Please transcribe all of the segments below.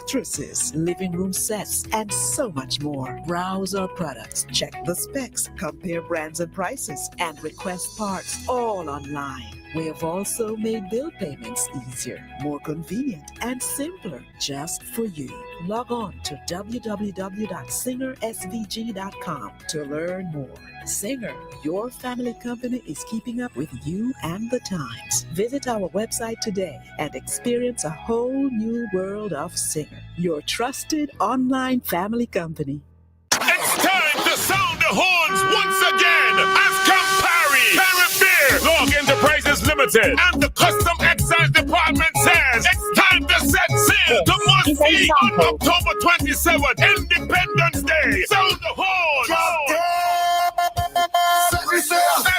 mattresses, living room sets, and so much more. Browse our products, check the specs, compare brands and prices, and request parts all online. We have also made bill payments easier, more convenient, and simpler just for you. Log on to www.singersvg.com to learn more. Singer, your family company is keeping up with you and the times. Visit our website today and experience a whole new world of Singer, your trusted online family company. It's time to sound the horns once again as Campari, Caribbean, Log Enterprises Limited, and the Custom Excise Department says it's time to set sail to must be on October 27th, Independence Day. Sound the horns!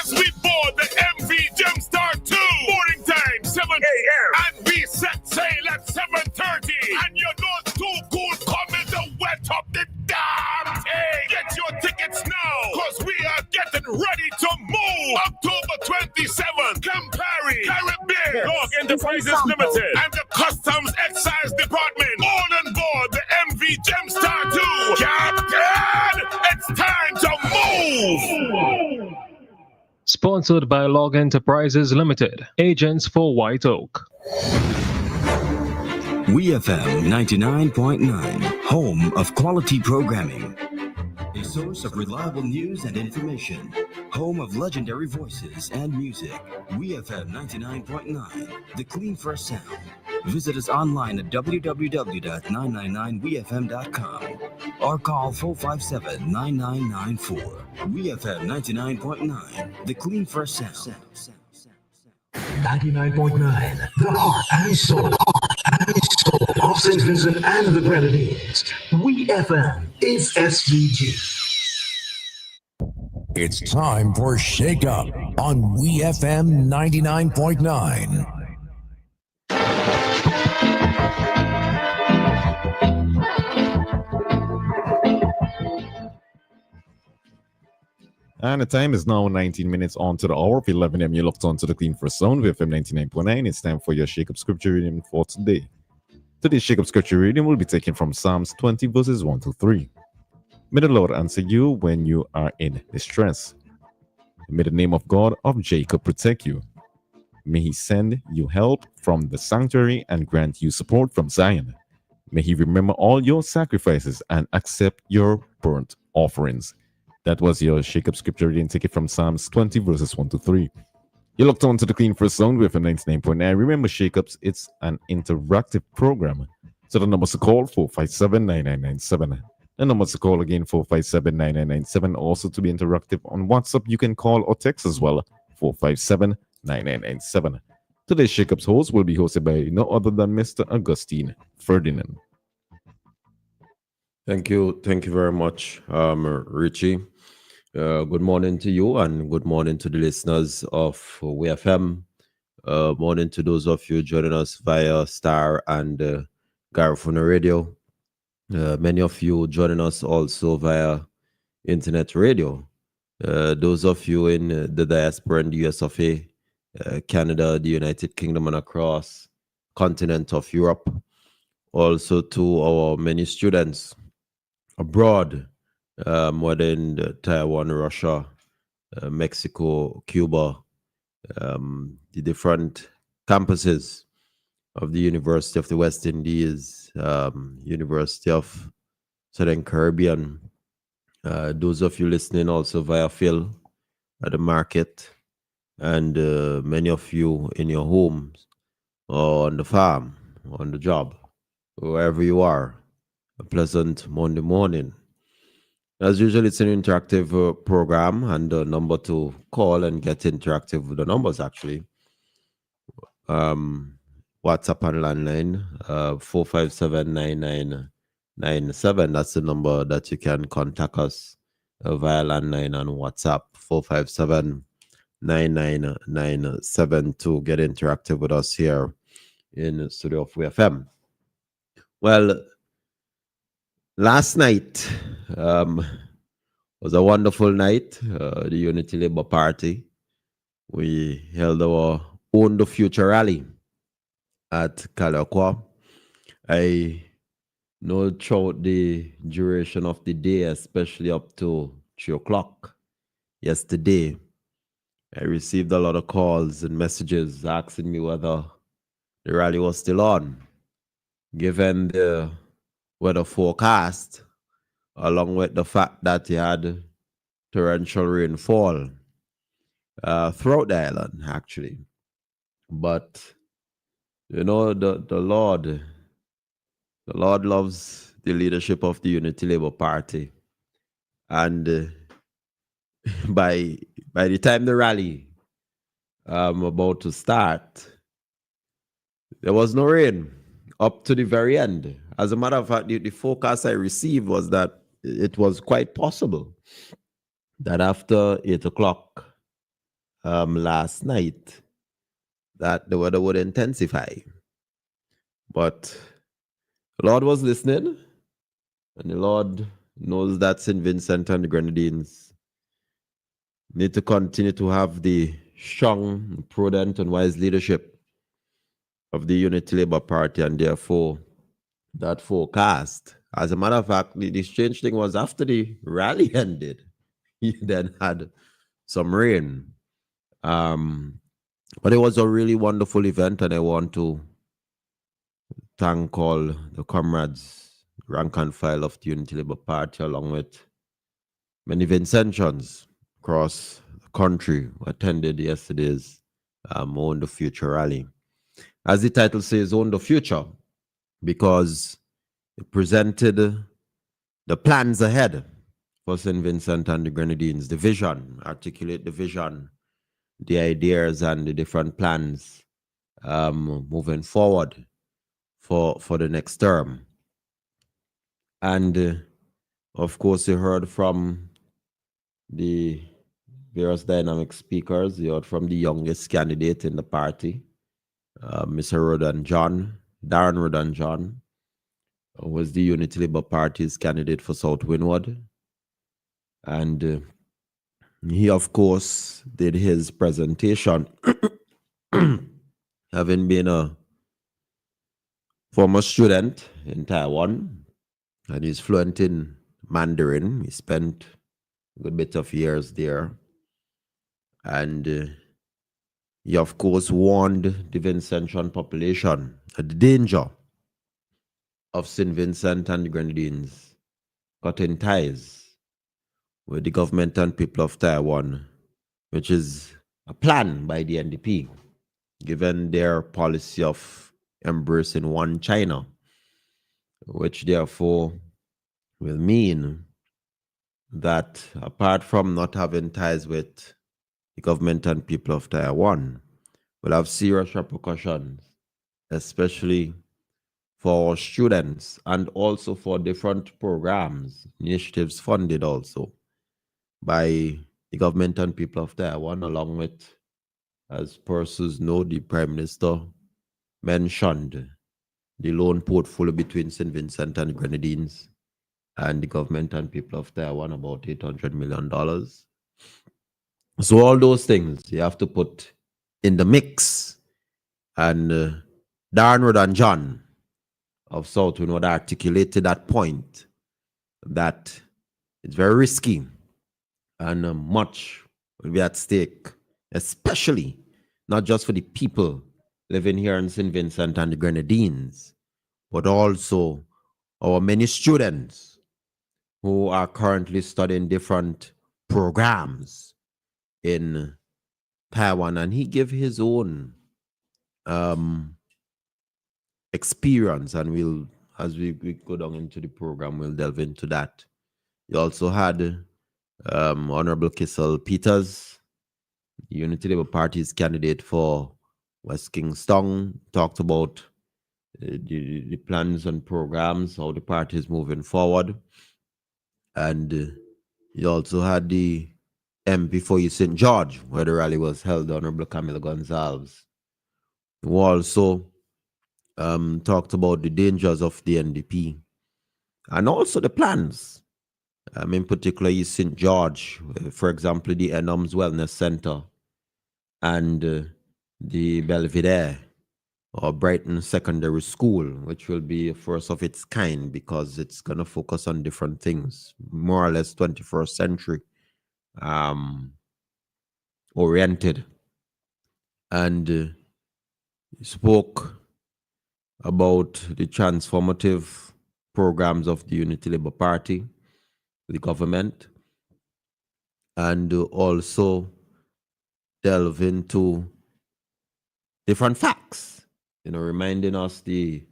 As we board the MV Gemstar 2, boarding time 7 a.m. and we set sail at 7:30. And you're not too cool coming to wet up the damn thing. Get your tickets now, cause we are getting ready to move. October 27th, Campari, Caribbean, Log Enterprises Limited, and the Customs Excise Department all on board the MV Gemstar 2. Captain, it's time to move. Sponsored by Log Enterprises Limited, agents for White Oak. WEFM 99.9, home of quality programming. A source of reliable news and information. Home of legendary voices and music. WEFM 99.9, the clean first sound. Visit us online at www.999wefm.com or call 457-9994. WEFM 99.9, the clean first sound. 99.9, the heart and soul of St. Vincent and the Grenadines. WEFM is SVG. It's time for Shakeup on WEFM 99.9. And the time is now 19 minutes on to the hour of 11 a.m. You locked on to the Clean First Sound with FM 99.9. It's time for your Shakeup scripture reading for today. Today's Shakeup scripture reading will be taken from Psalms 20 verses 1 to 3. May the Lord answer you when you are in distress. May the name of God of Jacob protect you. May he send you help from the sanctuary and grant you support from Zion. May he remember all your sacrifices and accept your burnt offerings. That was your Shakeup scripture reading. Take it from Psalms 20 verses 1 to 3. You locked on to the Clean First Sound with a 99.9. Remember, Shakeups, it's an interactive program. So the numbers to call 457-9997. The numbers to call again 457-9997. Also to be interactive on WhatsApp, you can call or text as well 457-9997. Today's Shakeups host will be hosted by no other than Mr. Augustine Ferdinand. Thank you very much, Richie. Good morning to you and good morning to the listeners of WEFM. Morning to those of you joining us via Star and Garifuna Radio. Many of you joining us also via internet radio. Those of you in the diaspora in the US of A, Canada, the United Kingdom, and across continent of Europe. Also to our many students abroad, whether in Taiwan, Russia, Mexico, Cuba, the different campuses of the University of the West Indies, University of Southern Caribbean. Those of you listening also via Phil at the market, and many of you in your homes or on the farm, on the job, wherever you are. A pleasant Monday morning. As usual, it's an interactive program, and the number to call and get interactive with the numbers actually. WhatsApp and landline 457-9997. That's the number that you can contact us via landline and WhatsApp 457-9997 to get interactive with us here in the studio of WEFM. Well, last night was a wonderful night. The Unity Labour Party. We held our Own the Future rally at Kalakwa. I No, throughout the duration of the day, especially up to 3 o'clock yesterday, I received a lot of calls and messages asking me whether the rally was still on, given the weather forecast, along with the fact that he had torrential rainfall throughout the island, actually. But you know, the Lord loves the leadership of the Unity Labour Party, and by the time the rally about to start, there was no rain up to the very end. As a matter of fact, the forecast I received was that it was quite possible that after 8 o'clock last night, that the weather would intensify. But the Lord was listening, and the Lord knows that St. Vincent and the Grenadines need to continue to have the strong, prudent, and wise leadership of the Unity Labour Party, and therefore that forecast. As a matter of fact, the strange thing was after the rally ended, he then had some rain. But it was a really wonderful event, and I want to thank all the comrades, rank and file of the Unity Labour Party, along with many Vincentians across the country who attended yesterday's Own the Future rally. As the title says, Own the Future, because it presented the plans ahead for St. Vincent and the Grenadines, the vision, articulate the vision, the ideas and the different plans moving forward for the next term. And of course, you heard from the various dynamic speakers. You heard from the youngest candidate in the party, Mr. Darren Rodan John, who was the Unity Labour Party's candidate for South Windward. And he, of course, did his presentation, having been a former student in Taiwan, and he's fluent in Mandarin. He spent a good bit of years there. And he, of course, warned the Vincentian population at the danger of St. Vincent and the Grenadines cutting ties with the government and people of Taiwan, which is a plan by the NDP, given their policy of embracing one China, which therefore will mean that apart from not having ties with the government and people of Taiwan, will have serious repercussions, especially for students and also for different programs, initiatives funded also by the government and people of Taiwan, along with, as persons know, the Prime Minister mentioned the loan portfolio between St. Vincent and Grenadines and the government and people of Taiwan, about $800 million. So all those things you have to put in the mix. And Darren Rodan John of South Windward articulated that point, that it's very risky and much will be at stake, especially not just for the people living here in St. Vincent and the Grenadines, but also our many students who are currently studying different programs in Taiwan. And he gave his own experience, and we'll, as we go down into the program, we'll delve into that. You also had Honorable Kissel Peters, the Unity Labour Party's candidate for West Kingston, talked about the plans and programs, how the party is moving forward. And you also had the MP for East St. George, where the rally was held, Honorable Camilo Gonzalez, who also talked about the dangers of the NDP and also the plans. In particular, East St. George, for example, the Enums Wellness Center and the Belvedere, or Brighton Secondary School, which will be a first of its kind because it's going to focus on different things, more or less 21st century oriented. And spoke about the transformative programs of the Unity Labour Party, the government, and also delve into different facts, reminding us the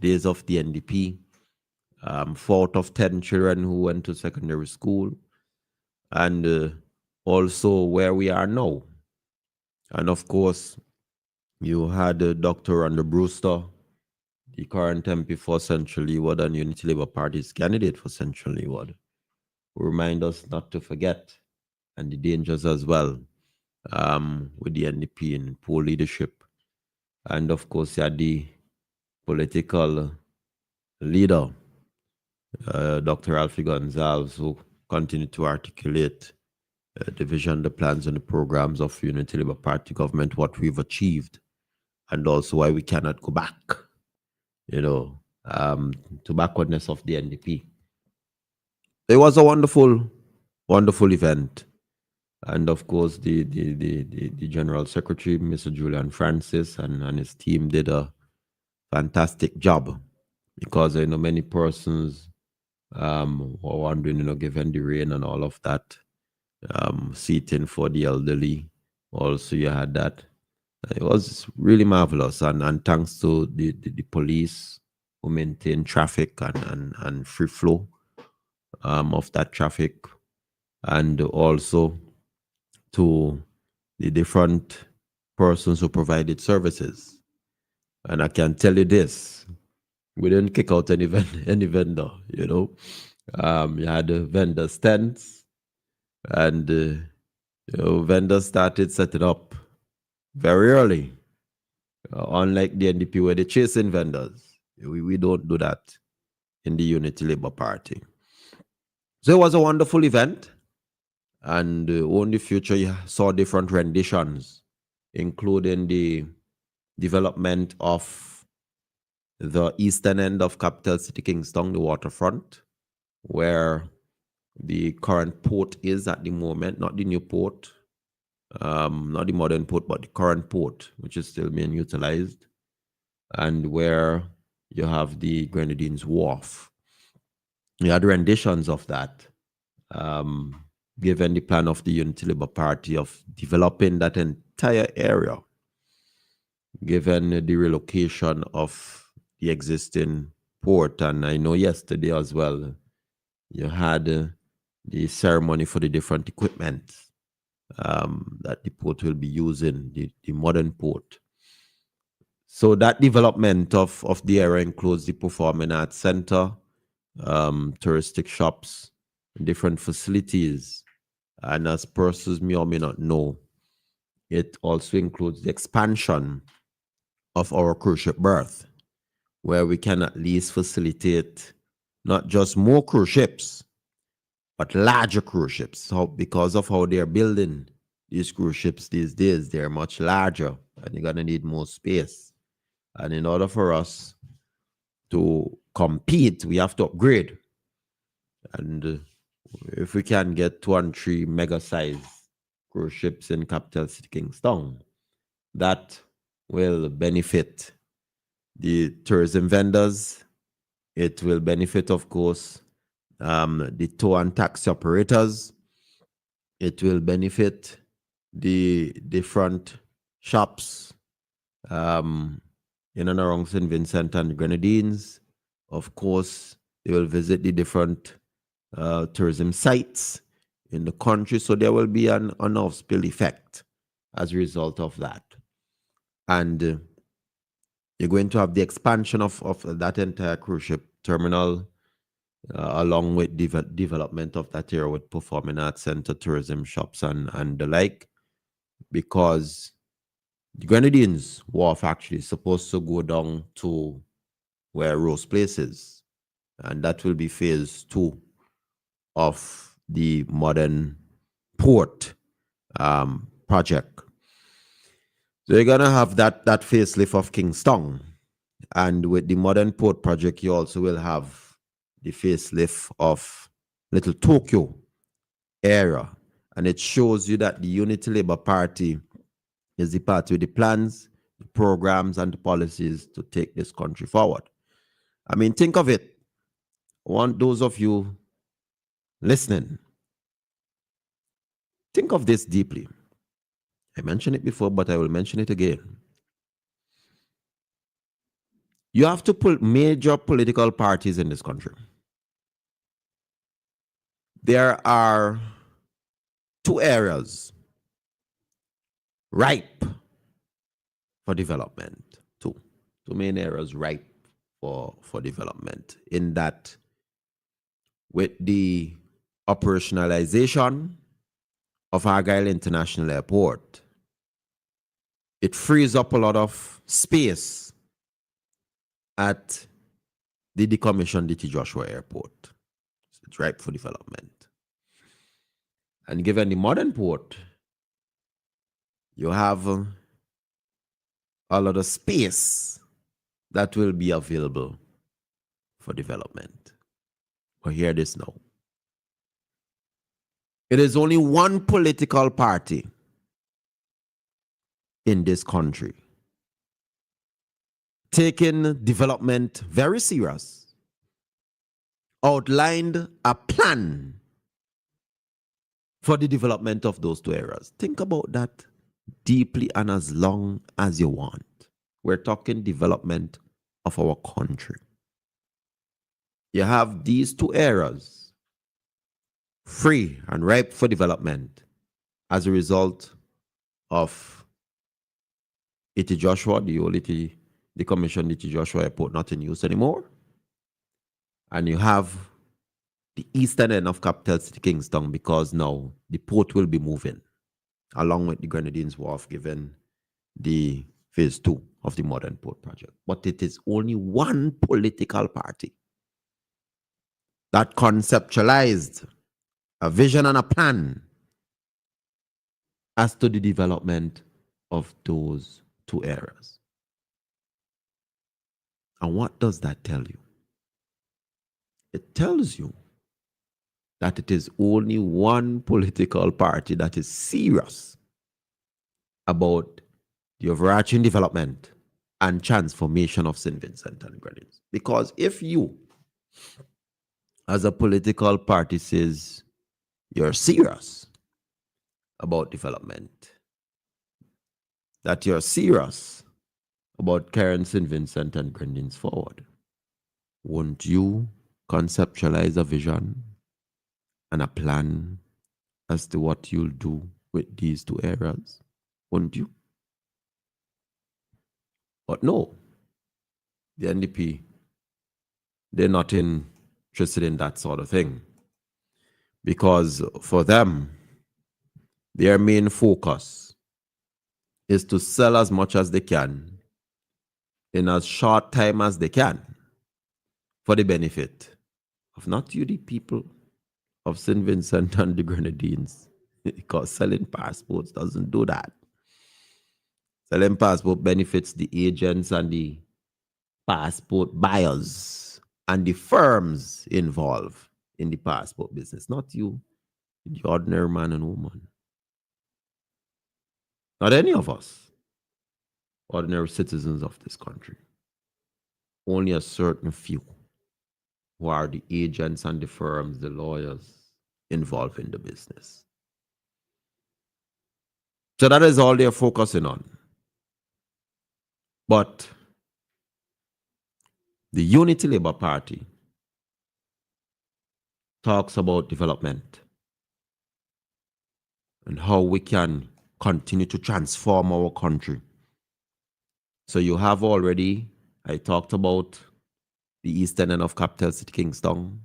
days of the NDP, 4 out of 10 children who went to secondary school, and also where we are now. And of course, you had Dr. Randa Brewster, the current MP for Central Leeward and Unity Labour Party's candidate for Central Leeward, who remind us not to forget and the dangers as well with the NDP and poor leadership. And of course, you had the political leader, Dr. Alfie Gonzalez, who continued to articulate the vision, the plans, and the programs of Unity Labour Party government, what we've achieved, and also why we cannot go back, to backwardness of the NDP. It was a wonderful, wonderful event. And of course, the General Secretary, Mr. Julian Francis, and his team did a fantastic job, because I know many persons were wondering, given the rain and all of that, seating for the elderly. Also, you had that. It was really marvelous, and thanks to the police who maintain traffic and free flow of that traffic, and also to the different persons who provided services. And I can tell you this, we didn't kick out any vendor, You had vendor stands, and vendors started setting up very early. Unlike the NDP where they're chasing vendors, we don't do that in the Unity Labour Party. So it was a wonderful event, and in the future you saw different renditions, including the development of the eastern end of capital city Kingston, the waterfront, where the current port is at the moment, not the new port, not the modern port, but the current port, which is still being utilized, and where you have the Grenadines Wharf. You had renditions of that, given the plan of the Unity Labour Party of developing that entire area, given the relocation of the existing port. And I know yesterday as well, you had the ceremony for the different equipment that the port will be using, the modern port. So that development of the area includes the Performing Arts Center, touristic shops, different facilities. And as persons may or may not know, it also includes the expansion of our cruise ship berth, where we can at least facilitate not just more cruise ships, but larger cruise ships. So because of how they're building these cruise ships these days, they're much larger, and you're going to need more space. And in order for us to compete, we have to upgrade. And if we can get 2 and 3 mega size cruise ships in capital city Kingston, that will benefit the tourism vendors. It will benefit, of course, the tow and taxi operators. It will benefit the different shops in and around St. Vincent and Grenadines. Of course, they will visit the different tourism sites in the country. So there will be an off-spill effect as a result of that. And you're going to have the expansion of that entire cruise ship terminal, along with development of that area with Performing Arts Center, tourism shops, and the like, because the Grenadines Wharf actually is supposed to go down to where Rose Place is, and that will be phase 2 of the modern port project. So you're gonna have that facelift of Kingston, and with the modern port project, you also will have the facelift of Little Tokyo area, and it shows you that the Unity Labour Party is the party with the plans, the programs, and the policies to take this country forward. I mean, think of it. I want those of you listening, think of this deeply. I mentioned it before, but I will mention it again. You have to put major political parties in this country. There are two areas ripe for development. Two main areas ripe for development, in that with the operationalization of Argyle International Airport, it frees up a lot of space at the decommissioned D.T. Joshua Airport. So it's ripe for development. And given the modern port, you have a lot of space that will be available for development. But hear this now. It is only one political party in this country taking development very serious, outlined a plan for the development of those two areas. Think about that deeply and as long as you want. We're talking development of our country. You have these two areas free and ripe for development as a result of D.T. Joshua, the old decommissioned D.T. Joshua Airport, not in use anymore. And you have the eastern end of capital city Kingston, because now the port will be moving along with the Grenadines Wharf, given the phase 2 of the modern port project. But it is only one political party that conceptualized a vision and a plan as to the development of those two areas. And what does that tell you? It tells you that it is only one political party that is serious about the overarching development and transformation of St. Vincent and Grenadines. Because if you, as a political party, says you're serious about development, that you're serious about carrying St. Vincent and Grenadines forward, won't you conceptualize a vision and a plan as to what you'll do with these two areas? Won't you? But no, the NDP, they're not interested in that sort of thing, because for them, their main focus is to sell as much as they can in as short time as they can for the benefit of not you, the people of St. Vincent and the Grenadines, because selling passports doesn't do that. Selling passport benefits the agents and the passport buyers and the firms involved in the passport business, not you, the ordinary man and woman. Not any of us, ordinary citizens of this country. Only a certain few who are the agents and the firms, the lawyers involved in the business. So that is all they're focusing on. But the Unity Labour Party talks about development and how we can continue to transform our country. So you have already, I talked about the eastern end of capital city Kingston,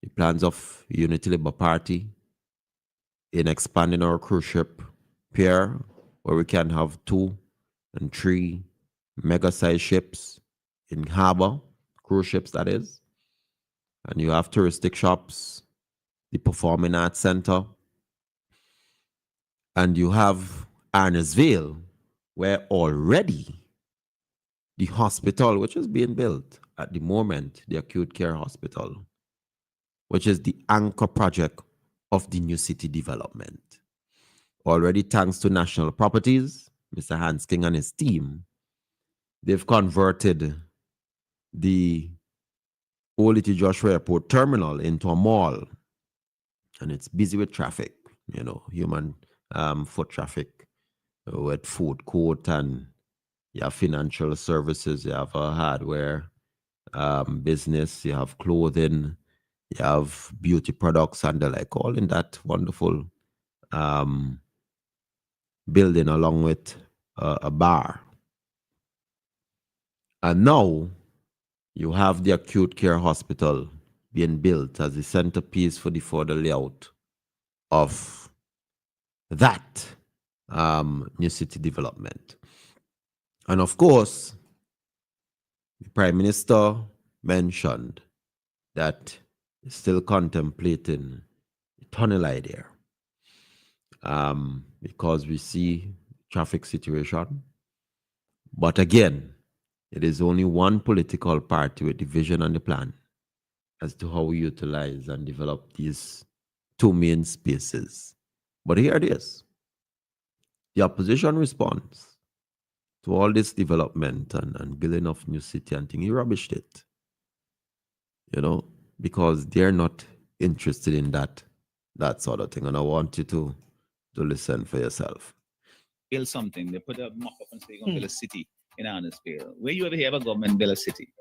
the plans of Unity Labour Party in expanding our cruise ship pier, where we can have 2 and 3 mega-sized ships in harbor, cruise ships that is. And you have touristic shops, the Performing Arts Center, and you have Arnesville, where already the hospital, which is being built at the moment, the acute care hospital, which is the anchor project of the new city development. Already, thanks to National Properties, Mr. Hans King and his team, they've converted the Old Joshua Airport terminal into a mall, and it's busy with traffic, human foot traffic, with food court, and you have financial services, you have a hardware business, you have clothing, you have beauty products, and the like, all in that wonderful building, along with a bar. And now you have the acute care hospital being built as the centerpiece for the further layout of that new city development. And of course, the Prime Minister mentioned that he's still contemplating the tunnel idea, because we see traffic situation. But again, it is only one political party with the vision and the plan as to how we utilize and develop these two main spaces. But here it is. The opposition response to all this development and building of new city and thing, he rubbished it. Because they're not interested in that sort of thing. And I want you to listen for yourself. Build something. They put a mock up and say you're going to build a city in Annisville. Where you ever hear of a government build a city?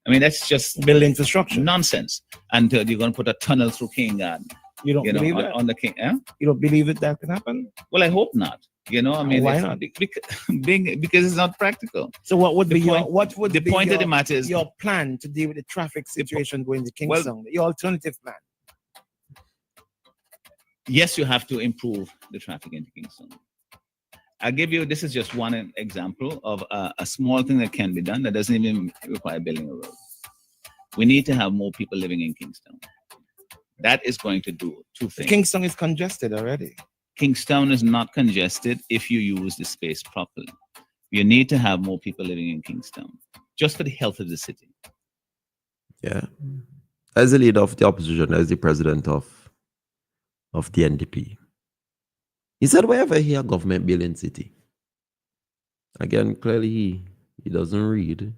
I mean, that's just build infrastructure. Nonsense. And you're going to put a tunnel through King Garden. You don't believe that? On the King, eh? You don't believe that can happen? Well, I hope not. I mean, why not? Because it's not practical. So what would the be point, the point of the matter is your plan to deal with the traffic situation going to Kingston? Your alternative plan? Yes, you have to improve the traffic into Kingston. I'll give you, this is just one example of a small thing that can be done that doesn't even require building a road. We need to have more people living in Kingston. That is going to do two things. Kingston is congested already. Kingston is not congested if you use the space properly. You need to have more people living in Kingston, just for the health of the city. Yeah. As the leader of the opposition, as the president of the NDP, he said wherever he had government building city. Again, clearly he doesn't read,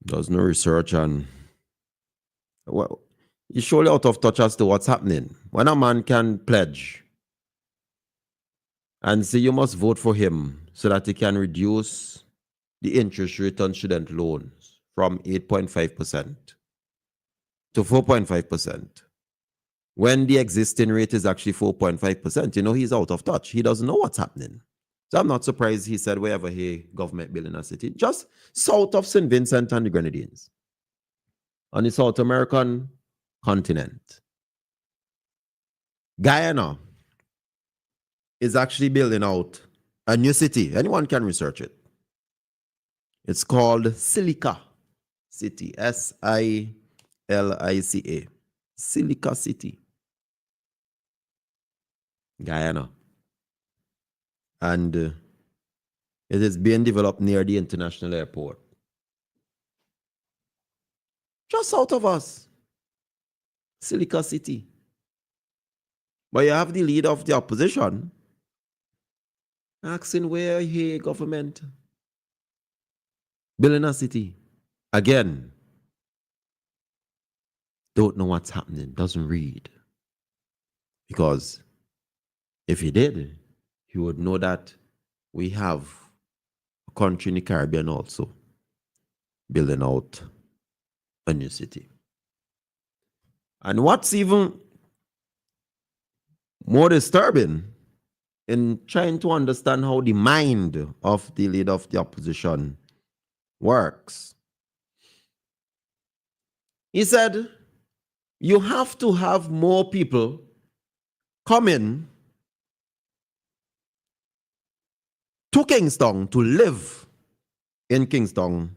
does no research, and well, he's surely out of touch as to what's happening. When a man can pledge and say you must vote for him so that he can reduce the interest rate on student loans from 8.5% to 4.5%, when the existing rate is actually 4.5%, he's out of touch. He doesn't know what's happening. So I'm not surprised he said wherever he government building a city, just south of St. Vincent and the Grenadines, on the South American continent. Guyana is actually building out a new city. Anyone can research it. It's called Silica City, Silica, Silica City, Guyana. And it is being developed near the international airport, just south of us, Silica City. But you have the leader of the opposition asking where he government building a city. Again, don't know what's happening, doesn't read. Because if he did, he would know that we have a country in the Caribbean also building out a new city. And what's even more disturbing in trying to understand how the mind of the leader of the opposition works, he said, you have to have more people come in to Kingston to live in Kingston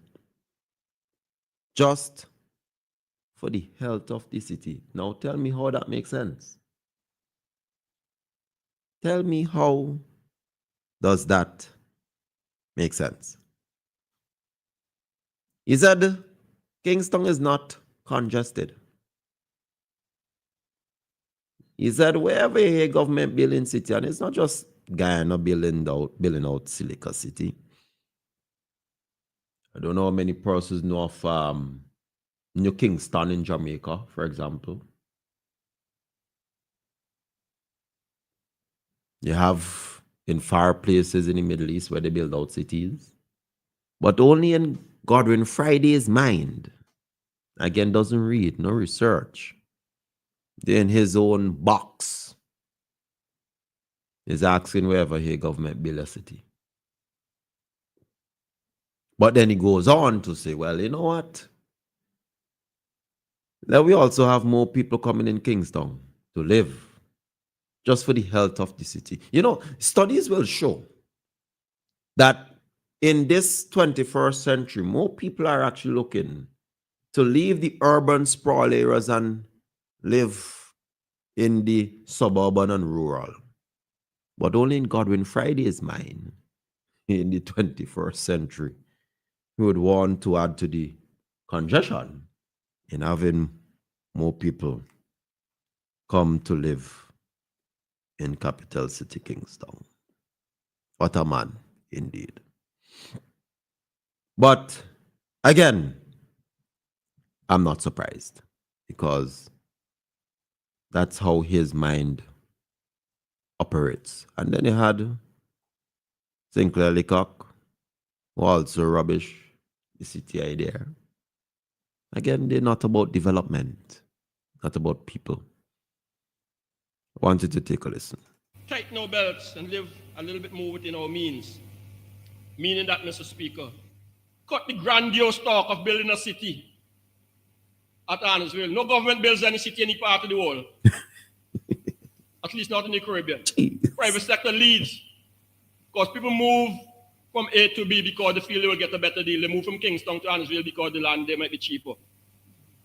just for the health of the city. Now tell me how that makes sense. Tell me how does that Makes sense. He said Kingston is not congested. He said wherever a government building city, and it's not just Guyana building out Silica City. I don't know how many persons know of New Kingston in Jamaica, for example. You have in far places in the Middle East where they build out cities. But only in Godwin Friday's mind, again, doesn't read, no research. They're in his own box. He's asking wherever he government build a city. But then he goes on to say, well, you know what? Then we also have more people coming in Kingston to live just for the health of the city. You know, studies will show that in this 21st century, more people are actually looking to leave the urban sprawl areas and live in the suburban and rural. But only in Godwin Friday's mind, in the 21st century, we would want to add to the congestion in having more people come to live in capital city Kingston. What a man, indeed. But again, I'm not surprised because that's how his mind operates. And then he had Sinclair Leacock, who also rubbish the city idea. Again, they're not about development, not about people. I want you to take a listen. Tighten our belts and live a little bit more within our means. Meaning that, Mr. Speaker, cut the grandiose talk of building a city at Arnesville. No government builds any city in any part of the world. At least not in the Caribbean. Private sector leads. Because people move from A to B because they feel they will get a better deal. They move from Kingston to Arnesville because the land there might be cheaper.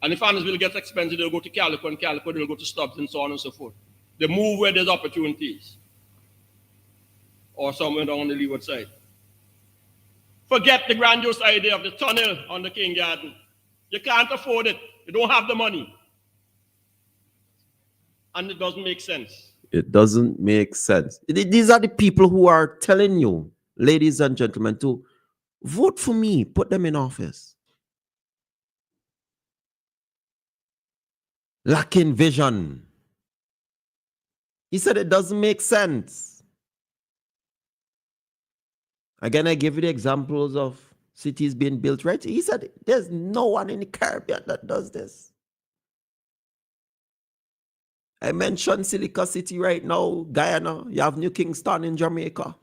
And if Arnesville gets expensive, they'll go to Calico, and Calico, they'll go to Stubbs, and so on and so forth. They move where there's opportunities. Or somewhere down on the leeward side. Forget the grandiose idea of the tunnel on the King Garden. You can't afford it. You don't have the money. And it doesn't make sense. It doesn't make sense. These are the people who are telling you, ladies and gentlemen, to vote for me, put them in office. Lacking vision. He said it doesn't make sense. Again, I give you the examples of cities being built right. He said there's no one in the Caribbean that does this. I mentioned Silica City right now, Guyana. You have New Kingston in Jamaica.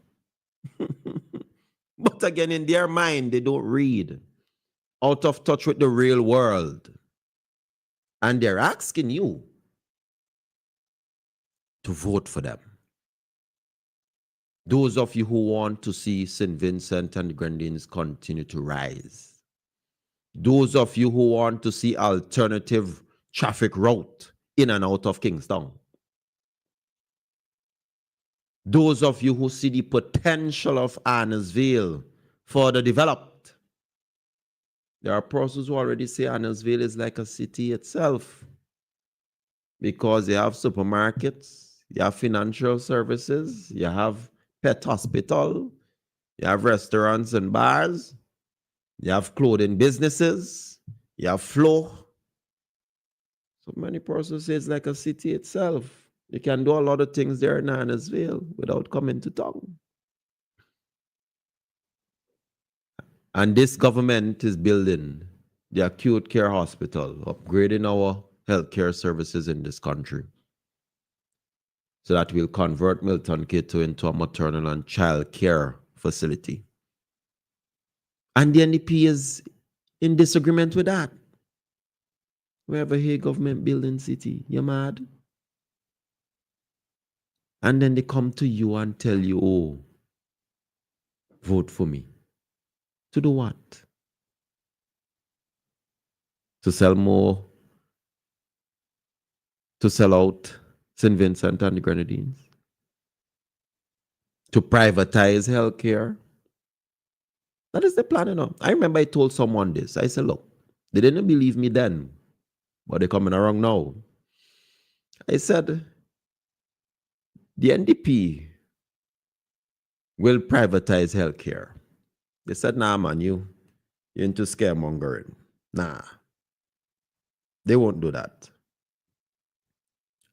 But again, in their mind, they don't read. Out of touch with the real world. And they're asking you to vote for them. Those of you who want to see St. Vincent and the Grenadines continue to rise. Those of you who want to see alternative traffic route in and out of Kingston. Those of you who see the potential of Arnesville further developed. There are persons who already say Arnesville is like a city itself because you have supermarkets, you have financial services, you have pet hospital, you have restaurants and bars, you have clothing businesses, you have flow. So many persons say it's like a city itself. You can do a lot of things there in Arnesville without coming to town. And this government is building the acute care hospital, upgrading our healthcare services in this country, so that we'll convert Milton Keto into a maternal and child care facility. And the NDP is in disagreement with that. Wherever here government building city, you're mad. And then they come to you and tell you, oh, vote for me. To do what? To sell more, to sell out St. Vincent and the Grenadines? To privatize healthcare? That is the plan, you know. I remember I told someone this. I said, look, they didn't believe me then, but they're coming around now. I said, the NDP will privatize healthcare. They said, nah, man, you're into scaremongering. Nah, they won't do that.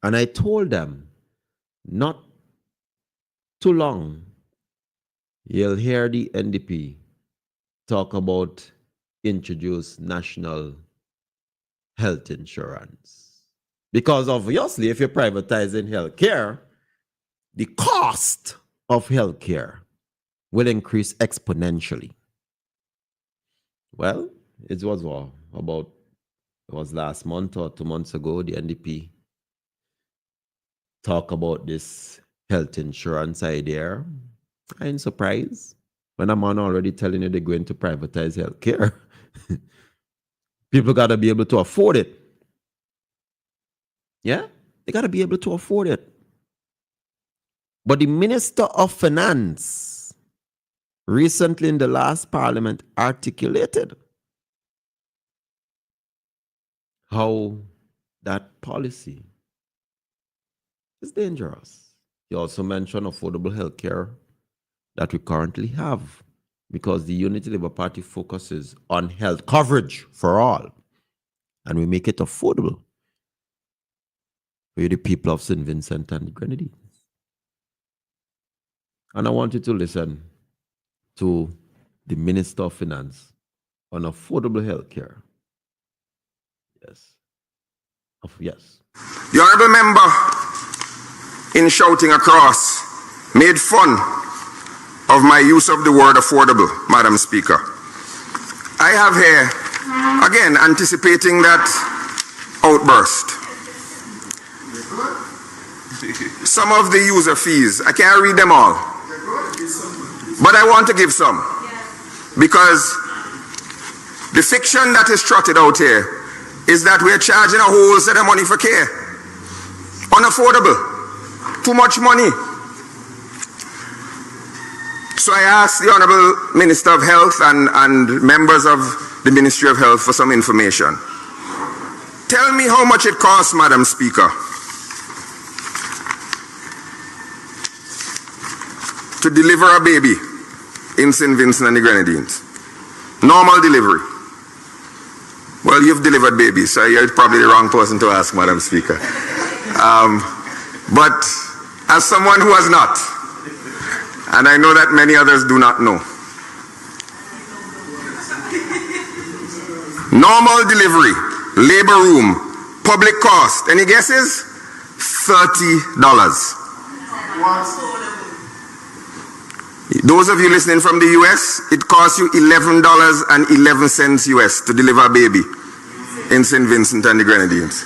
And I told them, not too long, you'll hear the NDP talk about introduce national health insurance. Because obviously, if you're privatizing healthcare, the cost of healthcare will increase exponentially. Well, it was last month or 2 months ago, the NDP talk about this health insurance idea. I ain't surprised when a man already telling you they're going to privatize healthcare. People got to be able to afford it. Yeah, they got to be able to afford it. But the Minister of Finance recently in the last parliament articulated how that policy is dangerous. He also mentioned affordable health care that we currently have, because the Unity Labour Party focuses on health coverage for all, and we make it affordable for the people of St. Vincent and the Grenadines. And I want you to listen to the Minister of Finance on affordable health care. Yes. Yes. The honourable member, in shouting across, made fun of my use of the word affordable, Madam Speaker. I have here, again, anticipating that outburst. Some of the user fees, I can't read them all, but I want to give some, because the fiction that is trotted out here is that we're charging a whole set of money for care. Unaffordable. Too much money. So I asked the Honourable Minister of Health and members of the Ministry of Health for some information. Tell me how much it costs, Madam Speaker, to deliver a baby in St. Vincent and the Grenadines. Normal delivery. Well, you've delivered babies, so you're probably the wrong person to ask, Madam Speaker. But as someone who has not, and I know that many others do not know, normal delivery, labor room, public cost, any guesses? $30. Those of you listening from the US, it costs you $11.11 US to deliver a baby in St. Vincent and the Grenadines.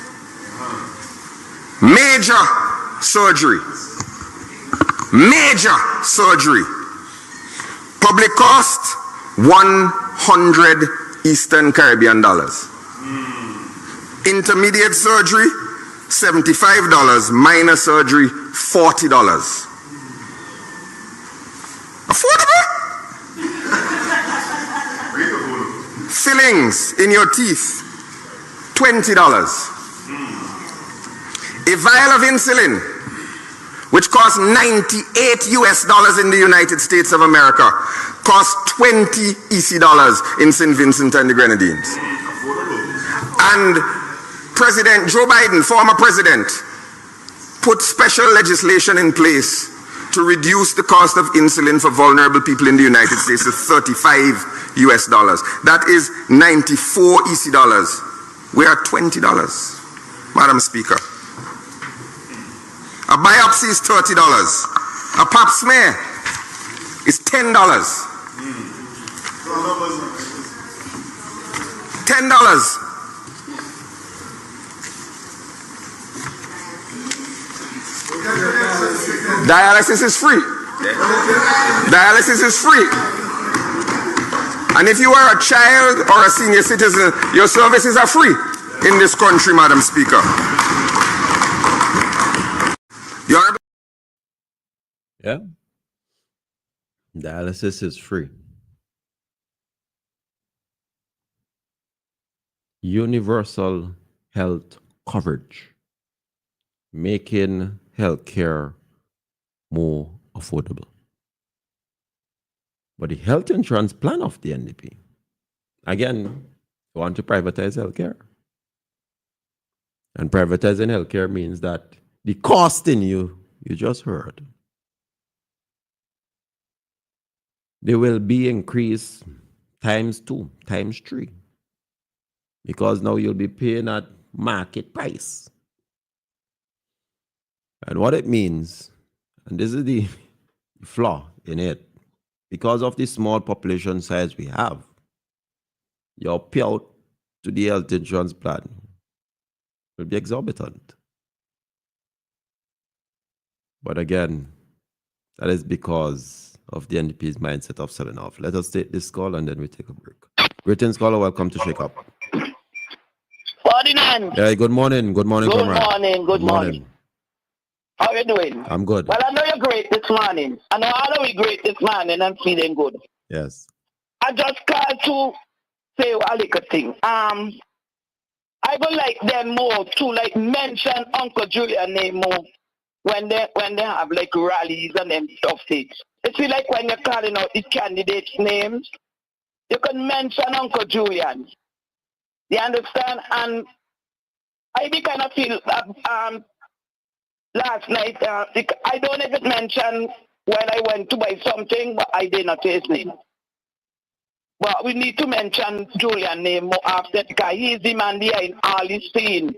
Major surgery. Major surgery. Public cost, 100 Eastern Caribbean dollars. Intermediate surgery, $75. Minor surgery, $40. Affordable? Fillings in your teeth, $20. A vial of insulin, which costs $98 US in the United States of America, costs $20 EC dollars in St. Vincent and the Grenadines. And President Joe Biden, former president, put special legislation in place to reduce the cost of insulin for vulnerable people in the United States to $35 US dollars. That is 94 EC dollars. We are $20, Madam Speaker. A biopsy is $30. A pap smear is $10. $10. Dialysis is free. Dialysis is free. And if you are a child or a senior citizen, your services are free in this country, Madam Speaker. Yeah. Dialysis is free. universal health coverage, making healthcare more affordable. But the health insurance plan of the NDP, again, want to privatize healthcare. And privatizing healthcare means that the cost in you just heard, they will be increased times 2, times 3. Because now you'll be paying at market price. And what it means, and this is the flaw in it, because of the small population size we have, your payout to the health insurance plan will be exorbitant. But again, that is because of the NDP's mindset of selling off. Let us take this call and then we take a break. Greetings, caller. Welcome to Shakeup. Ferdinand. Hey, good morning. Good morning, comrade. Good morning. How are you doing? I'm good. Well, I know you're great this morning. I know all of you great this morning and feeling good. Yes. I just called to say a little thing. I would like them more to like mention Uncle Julian name more when they have like rallies and them stuff. It's feel like when you're calling out the candidates' names, you can mention Uncle Julian. You understand? And I be kind of feel last night, I don't even mention when I went to buy something, but I did not say his name. But we need to mention Julian's name more often because he's the man behind all his scene.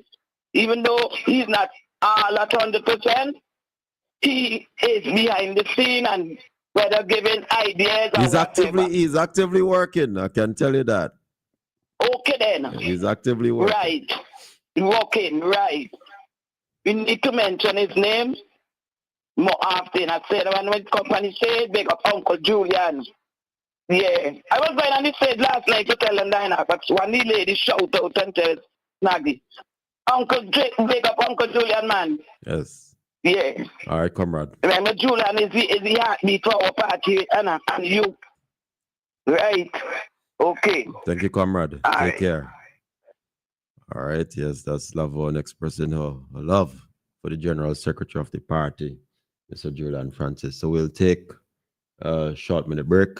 Even though he's not all at 100%, he is behind the scene and whether giving ideas or He's actively working, I can tell you that. Okay then. He's actively working. Right. Working, right. We need to mention his name more often. I said when the company said, big up Uncle Julian. Yeah. I was going on the stage last night to tell them that, but one lady shout out and tell Naggy, big up Uncle Julian, man. Yes. Yeah. All right, comrade. Remember, Julian is the heartbeat for our party and you. Right. Okay. Thank you, comrade. All Take right. care. All right, yes, that's Lavon expressing her love for the General Secretary of the party, Mr. Julian Francis. So we'll take a short minute break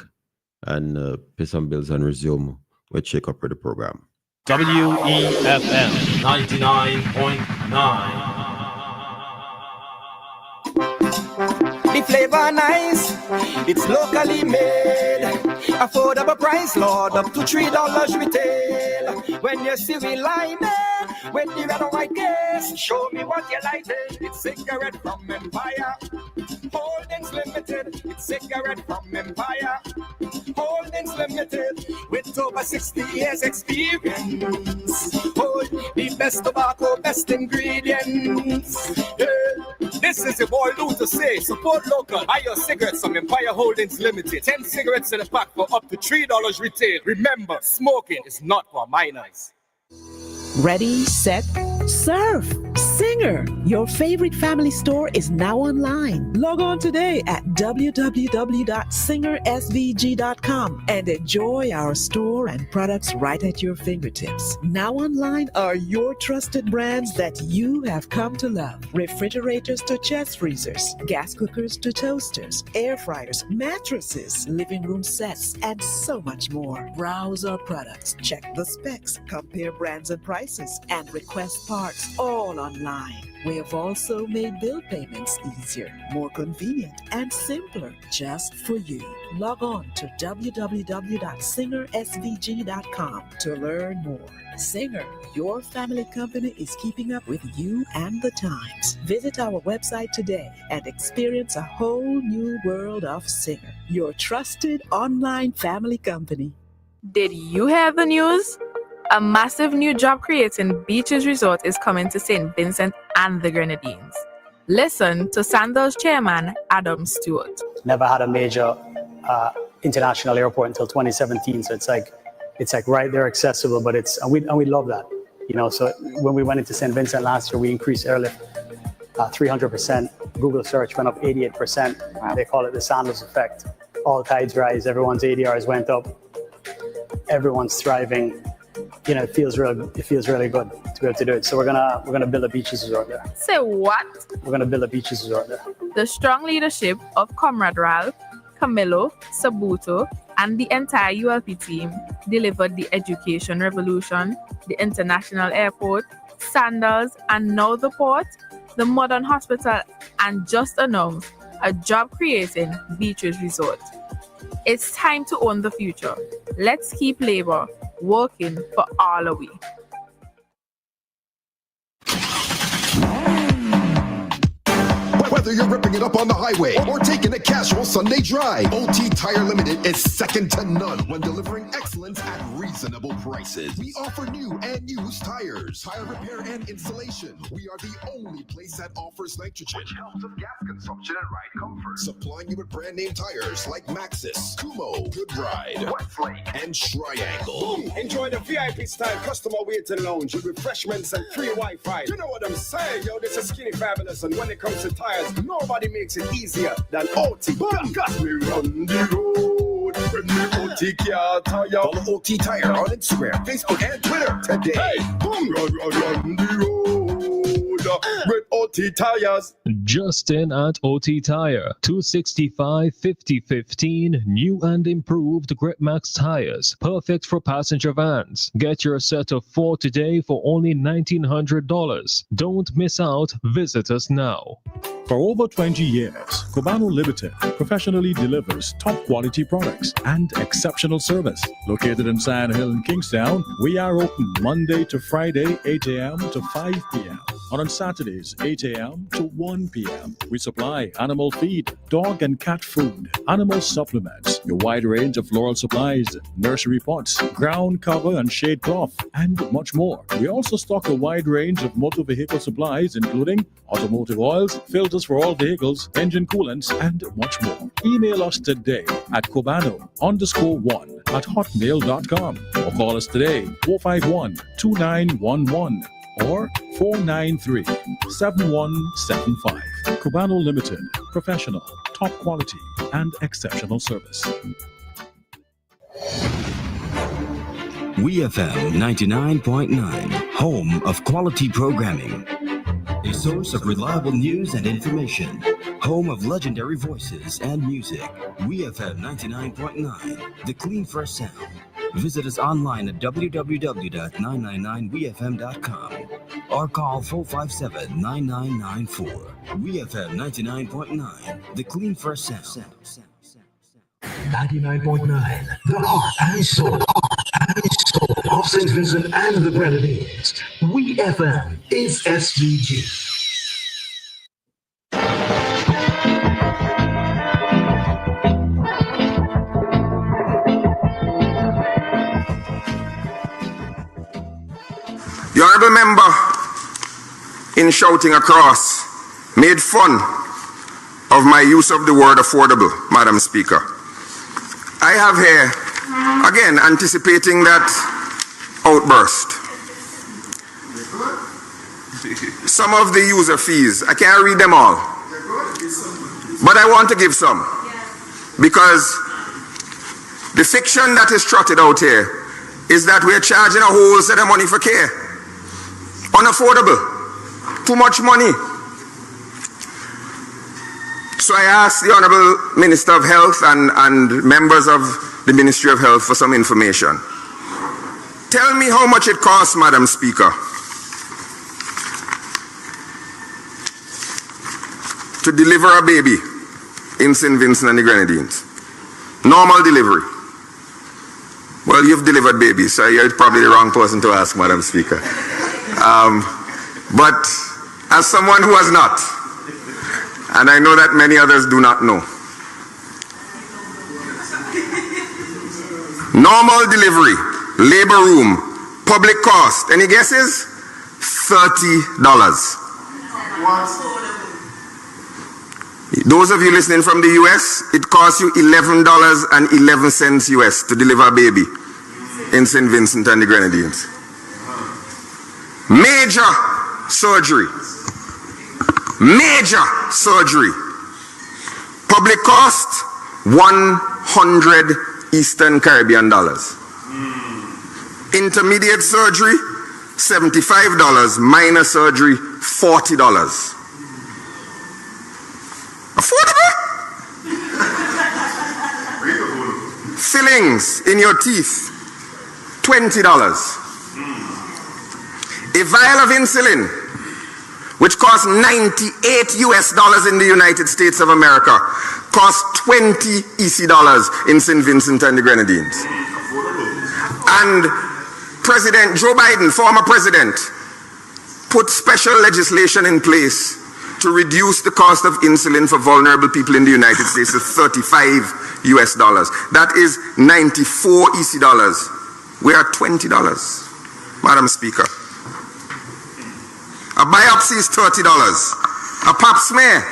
and pay some bills and resume with Shakeup with the program. WEFM 99.9. The flavor nice, it's locally made. Affordable price, Lord, up to $3 retail. When you see we line with the red and white case, show me what you like. It's cigarette from Empire, Holdings Limited. It's cigarette from Empire, Holdings Limited. With over 60 years experience, hold the best tobacco, best ingredients. Yeah. This is your boy Lou to say, support local, buy your cigarettes from Empire Holdings Limited. 10 cigarettes in a pack for up to $3 retail. Remember, smoking is not for minors. Ready, set, serve. Singer, your favorite family store is now online. Log on today at www.singersvg.com and enjoy our store and products right at your fingertips. Now online are your trusted brands that you have come to love. Refrigerators to chest freezers, gas cookers to toasters, air fryers, mattresses, living room sets, and so much more. Browse our products, check the specs, compare brands and prices, and request parts all online. We have also made bill payments easier, more convenient, and simpler just for you. Log on to www.singersvg.com to learn more. Singer, your family company is keeping up with you and the times. Visit our website today and experience a whole new world of Singer, your trusted online family company. Did you hear the news? A massive new job creating beaches resort is coming to St. Vincent and the Grenadines. Listen to Sandals chairman Adam Stewart. Never had a major international airport until 2017, so it's like right there accessible, but and we love that, you know. So when we went into St. Vincent last year, we increased airlift 300%. Google search went up 88%. Wow. They call it the Sandals effect. All tides rise, everyone's ADRs went up, everyone's thriving. it feels really good to be able to do it. So we're gonna build a beaches resort there. Say what? We're gonna build a beaches resort there. The strong leadership of Comrade Ralph, Camilo, Sabuto, and the entire ULP team delivered the education revolution, the international airport, sandals, and now the port, the modern hospital, and just announced a job-creating beaches resort. It's time to own the future. Let's keep labor working for all of we. Whether you're ripping it up on the highway or taking a casual Sunday drive, OT Tire Limited is second to none when delivering excellence at reasonable prices. We offer new and used tires, tire repair and installation. We are the only place that offers nitrogen, which helps with gas consumption and ride comfort. Supplying you with brand name tires like Maxxis, Kumo, Good Ride, Westlake, and Triangle. Boom! Enjoy the VIP style customer waiting lounge with refreshments and free Wi-Fi. You know what I'm saying, yo? This is Skinny Fabulous, and when it comes to tires, nobody makes it easier than OT. Got me run the road when me OT car tire. Follow OT Tire on Instagram, Facebook, and Twitter today. Hey, boom, run the road with OT Tires. Just in at OT Tire, 265 5015, new and improved Grip Max tires, perfect for passenger vans. Get your set of 4 today for only $1,900. Don't miss out. Visit us now. For over 20 years, Cubano Limited professionally delivers top quality products and exceptional service. Located in Sand Hill and Kingstown, we are open Monday to Friday, 8 a.m. to 5 p.m. and on Saturdays, 8 a.m. to 1 p.m. We supply animal feed, dog and cat food, animal supplements, a wide range of floral supplies, nursery pots, ground cover and shade cloth, and much more. We also stock a wide range of motor vehicle supplies, including automotive oils, filters for all vehicles, engine coolants, and much more. Email us today at cubano_1@hotmail.com or call us today 451-2911 or 493-7175. Cubano Limited, professional, top quality, and exceptional service. WEFM 99.9, home of quality programming. A source of reliable news and information. Home of legendary voices and music. WEFM 99.9, the clean fresh sound. Visit us online at www.999wefm.com or call 457-9994. WEFM 99.9, the clean fresh sound. 99.9, the heart and soul of St. Vincent and the Grenadines. WEFM is SVG. The honorable member, in shouting across, made fun of my use of the word affordable, Madam Speaker. I have here, again, anticipating that outburst. Some of the user fees, I can't read them all, but I want to give some, because the fiction that is trotted out here is that we're charging a whole set of money for care. Unaffordable, too much money. So I asked the Honorable Minister of Health and members of the Ministry of Health for some information. Tell me how much it costs, Madam Speaker, to deliver a baby in St. Vincent and the Grenadines. Normal delivery. Well, you've delivered babies, so you're probably the wrong person to ask, Madam Speaker. But as someone who has not, and I know that many others do not know, normal delivery, labor room, public cost, any guesses? $30. Those of you listening from the US, it costs you $11.11 US to deliver a baby in St. Vincent and the Grenadines. Major surgery. Major surgery. Public cost, 100 Eastern Caribbean dollars. Intermediate surgery, $75. Minor surgery, $40. Affordable? Fillings in your teeth, $20. A vial of insulin, which costs $98 in the United States of America, costs $20 EC in St. Vincent and the Grenadines. And President Joe Biden, former president, put special legislation in place to reduce the cost of insulin for vulnerable people in the United States to $35. That is 94 EC. We are $20, Madam Speaker. A biopsy is $30. A pap smear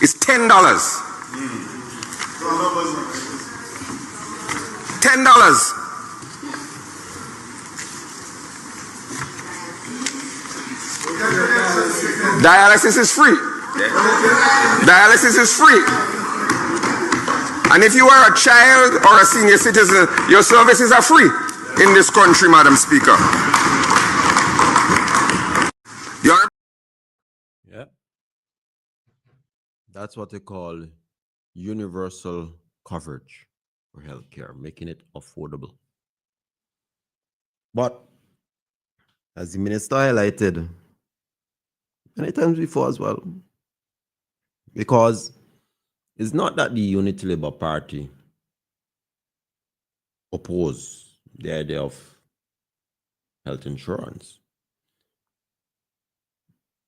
is $10. $10. Dialysis is free. Dialysis is free. And if you are a child or a senior citizen, your services are free in this country, Madam Speaker. Yeah. That's what they call universal coverage for healthcare, making it affordable. But as the minister highlighted many times before as well, because it's not that the Unity Labour Party oppose the idea of health insurance.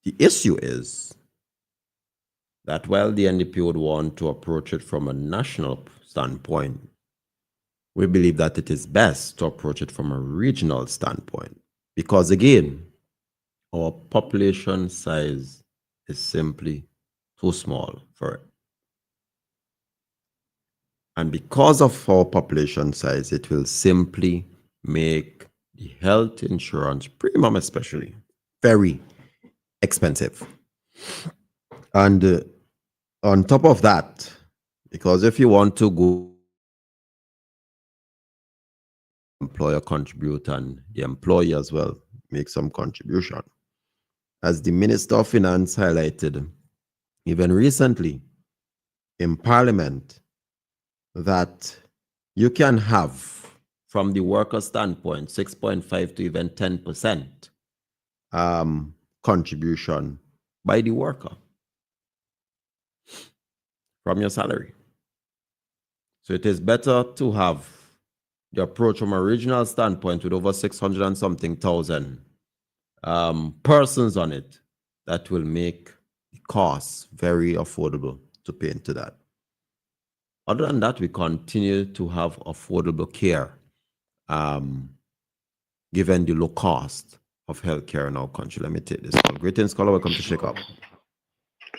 The issue is that while the NDP would want to approach it from a national standpoint, we believe that it is best to approach it from a regional standpoint. Because again, our population size is simply too small for it. And because of our population size, it will simply make the health insurance premium especially very expensive. And on top of that, because if you want to go employer contribute and the employee as well make some contribution, as the Minister of Finance highlighted even recently in Parliament, that you can have, from the worker standpoint, 6.5 to even 10% contribution by the worker from your salary. So it is better to have the approach from a regional standpoint with over 600 and something thousand persons on it that will make the costs very affordable to pay into that. Other than that, we continue to have affordable care given the low cost of healthcare in our country. Let me take this call. Greetings, caller. Welcome to Shakeup.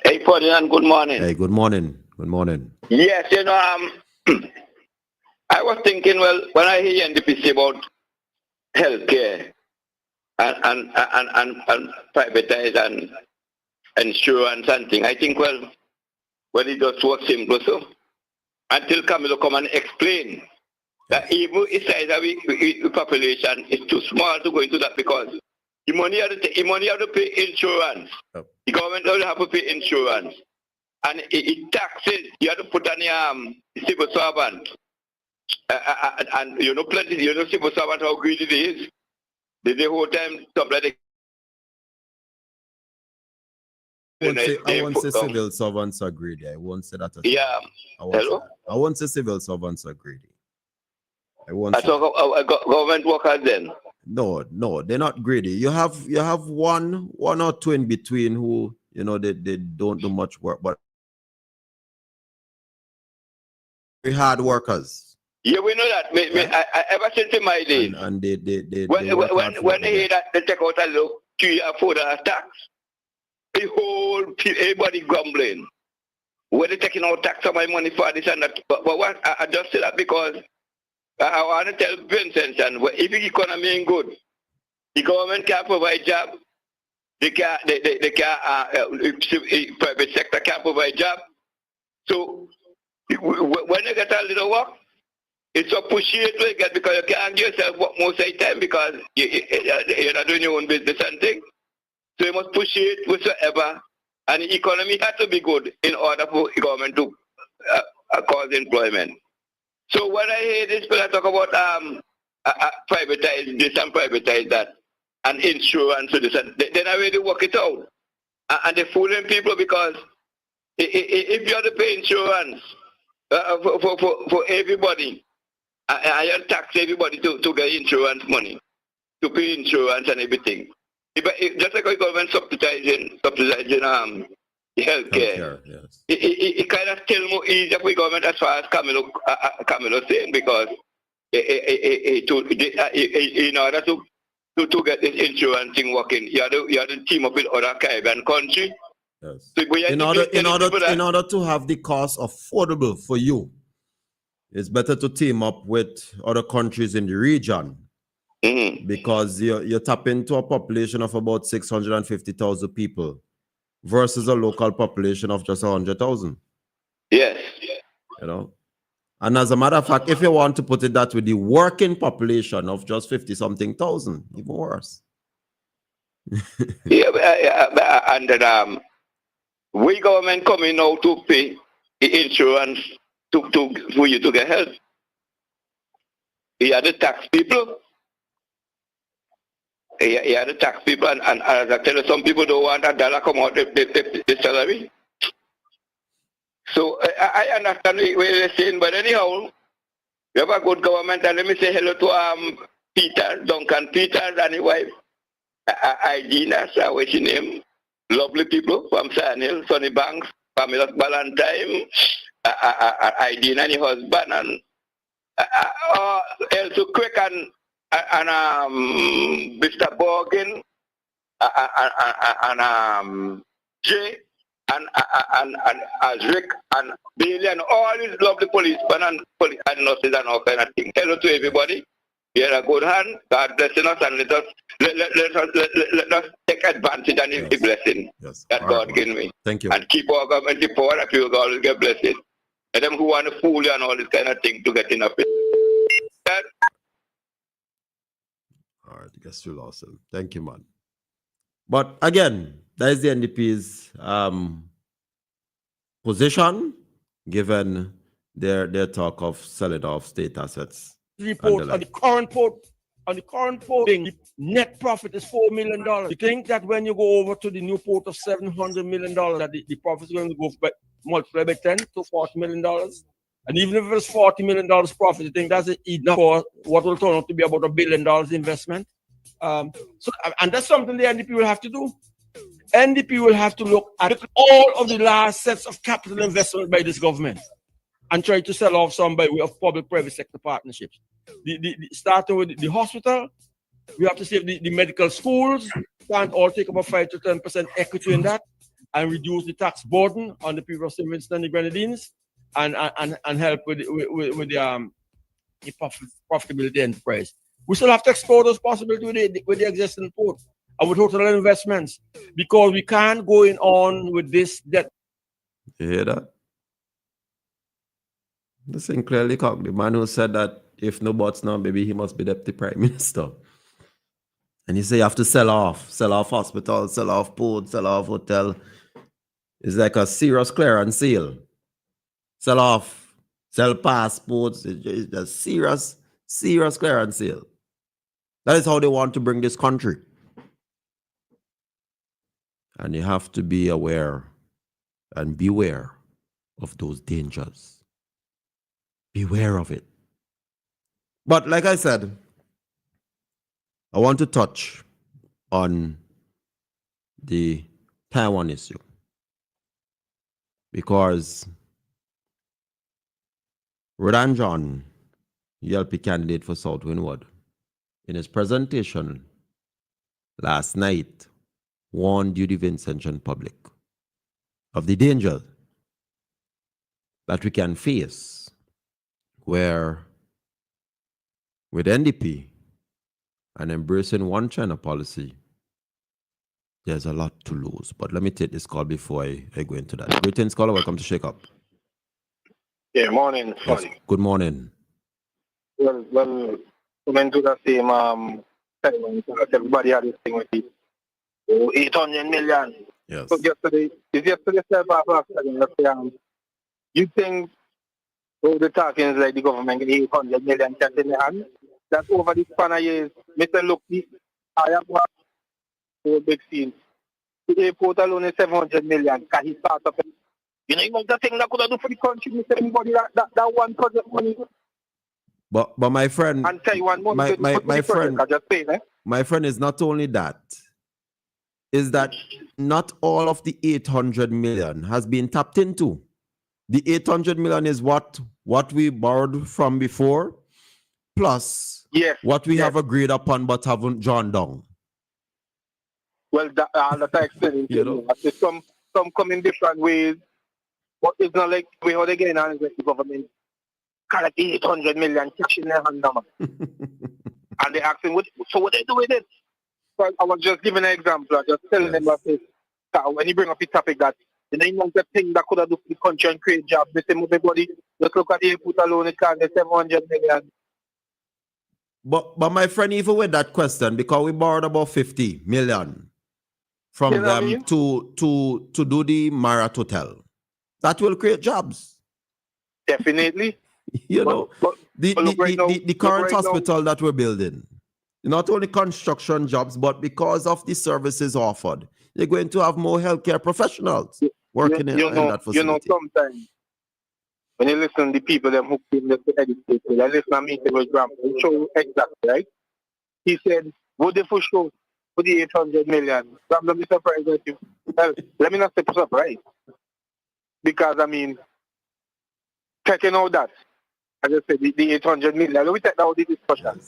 Hey, Ferdinand, good morning. Hey, good morning. Good morning. Yes, I was thinking, well, when I hear NDP say about healthcare and privatize and insurance and things, I think, well, it just works simple. So until Camilo come and explain that even the size of the population is too small to go into that, because the money have to pay insurance. Oh. The government doesn't have to pay insurance. And it taxes, you have to put on your civil servant. And plenty, civil servant, how greedy it is. The whole time, somebody. I won't say civil servants are greedy. I won't say that. Yeah. I won't say civil servants are greedy. I thought government workers then. No, they're not greedy. You have one or two in between who they don't do much work, but very hard workers. Yeah, we know that. I ever since in my days. And they when they hear that they take out a low $3 or $4 tax, the whole everybody grumbling. When they taking out tax on my money for this and that. But what I just say that because I want to tell Vincent, and if the economy ain't good, the government can't provide job. They can't. Private sector can't provide job. So when they get a little work, It's appreciate what you get because you can't give yourself what most of the time because you're not doing your own business and things. So you must push it whatsoever. And the economy has to be good in order for the government to cause employment. So when I hear this people talk about privatize this and privatize that and insurance and this, then I really work it out. And they're fooling people because if you have to pay insurance for everybody, and you tax everybody to get insurance money, to pay insurance and everything. Just like the government subsidizing healthcare, yes. it kind of still more easier for the government as far as Camilo saying because in order to get this insurance thing working, you have to team up with other Caribbean countries. Yes. So in order to have the cost affordable for you, it's better to team up with other countries in the region. Because you tap into a population of about 650,000 people versus a local population of just 100,000. Yes. You know? And as a matter of fact, if you want to put it that with the working population of just 50-something thousand, even worse. And then we government coming now to pay insurance for you to get help. You have to tax people. You have to tax people, and as I tell you, some people don't want $1 come out the salary. So I understand what you're saying, but anyhow, we have a good government, and let me say hello to Duncan Peters and his wife, Idina, what's his name? Lovely people from Sand Hill, Sonny Banks, Pamela Ballantyne, Idina and his husband, and also Quick and Mr. Borgin, and Jay, and Rick, and Billy, and all these lovely policemen and nurses and all kind of things. Hello to everybody. You're a good hand. God blessing us, and let us take advantage and the blessing that God gave me. Thank you. And keep our government the power that we will always get blessed. And them who want to fool you and all this kind of thing to get enough. All right, I guess you lost him. Thank you, man. But again, that is the NDP's position, given their talk of selling off state assets. Report on the current port thing, the net profit is $4 million. You think that when you go over to the new port of $700 million, that the profit is going to go multiply by 10 to $40 million? And even if it's $40 million profit, you think that's enough for what will turn out to be about $1 billion investment? And that's something the NDP will have to do. NDP will have to look at all of the last sets of capital investment by this government and try to sell off some by way of public-private sector partnerships. Starting with the hospital, we have to see if the medical schools can't all take about 5 to 10% equity in that and reduce the tax burden on the people of St. Vincent and the Grenadines and help with the profitability enterprise. We still have to explore those possibilities with the existing port and with total investments because we can't go on with this debt. You hear that? Listen clearly, Cock, the man who said that if no buts now, maybe he must be deputy prime minister. And he say you have to sell off hospital, sell off port, sell off hotel. It's like a serious clearance sale. Sell off, sell passports. It's a serious clearance sale. That is how they want to bring this country. And you have to be aware and beware of those dangers. Beware of it. But like I said, I want to touch on the Taiwan issue because Rodan John, ULP candidate for South Windward, in his presentation last night, warned the Vincentian public of the danger that we can face where with NDP and embracing one China policy, there's a lot to lose. But let me take this call before I go into that. Greetings, caller. Welcome to Shakeup. Yeah, morning. Yes, good morning. well, coming to the same segment, everybody had this thing with it. 800 million. Yes. So yesterday said you think the talking is like the government get 800 million cash in the hand? That's over the span of years. Mr. Look, I have one big scene. The airport alone is 700 million. Can he start up? You know, the thing that could have do for the country, Mr. Everybody that one project money. But my friend, and Taiwan money my friend, I just say, eh? My friend, is not only that, is that not all of the 800 million has been tapped into. The 800 million is what we borrowed from before, plus what we have agreed upon but haven't drawn down. Well, that I explained to you. Some come in different ways, but it's not like we hold again and the government collect 800 million cash in their hand now. And they asking, what they do with it? So I was just giving an example. I just telling them about this. When you bring up the topic that the name of the thing that could have done for the country and create jobs, they say, everybody, just look at the input alone, it can be 700 million. But my friend, even with that question, because we borrowed about 50 million from them to do the Marriott Hotel, that will create jobs. Definitely. The current hospital that we're building, not only construction jobs, but because of the services offered, you're going to have more healthcare professionals working in that facility. You know, sometimes when you listen to the people them who came to educate, I listen to me with Graham, he show exactly, right? He said, would they for sure for the 800 million? Graham, don't be surprised at you. Well, let me not say surprised. Because, I mean, checking out that, I just said the 800 million. Let me take out the discussion.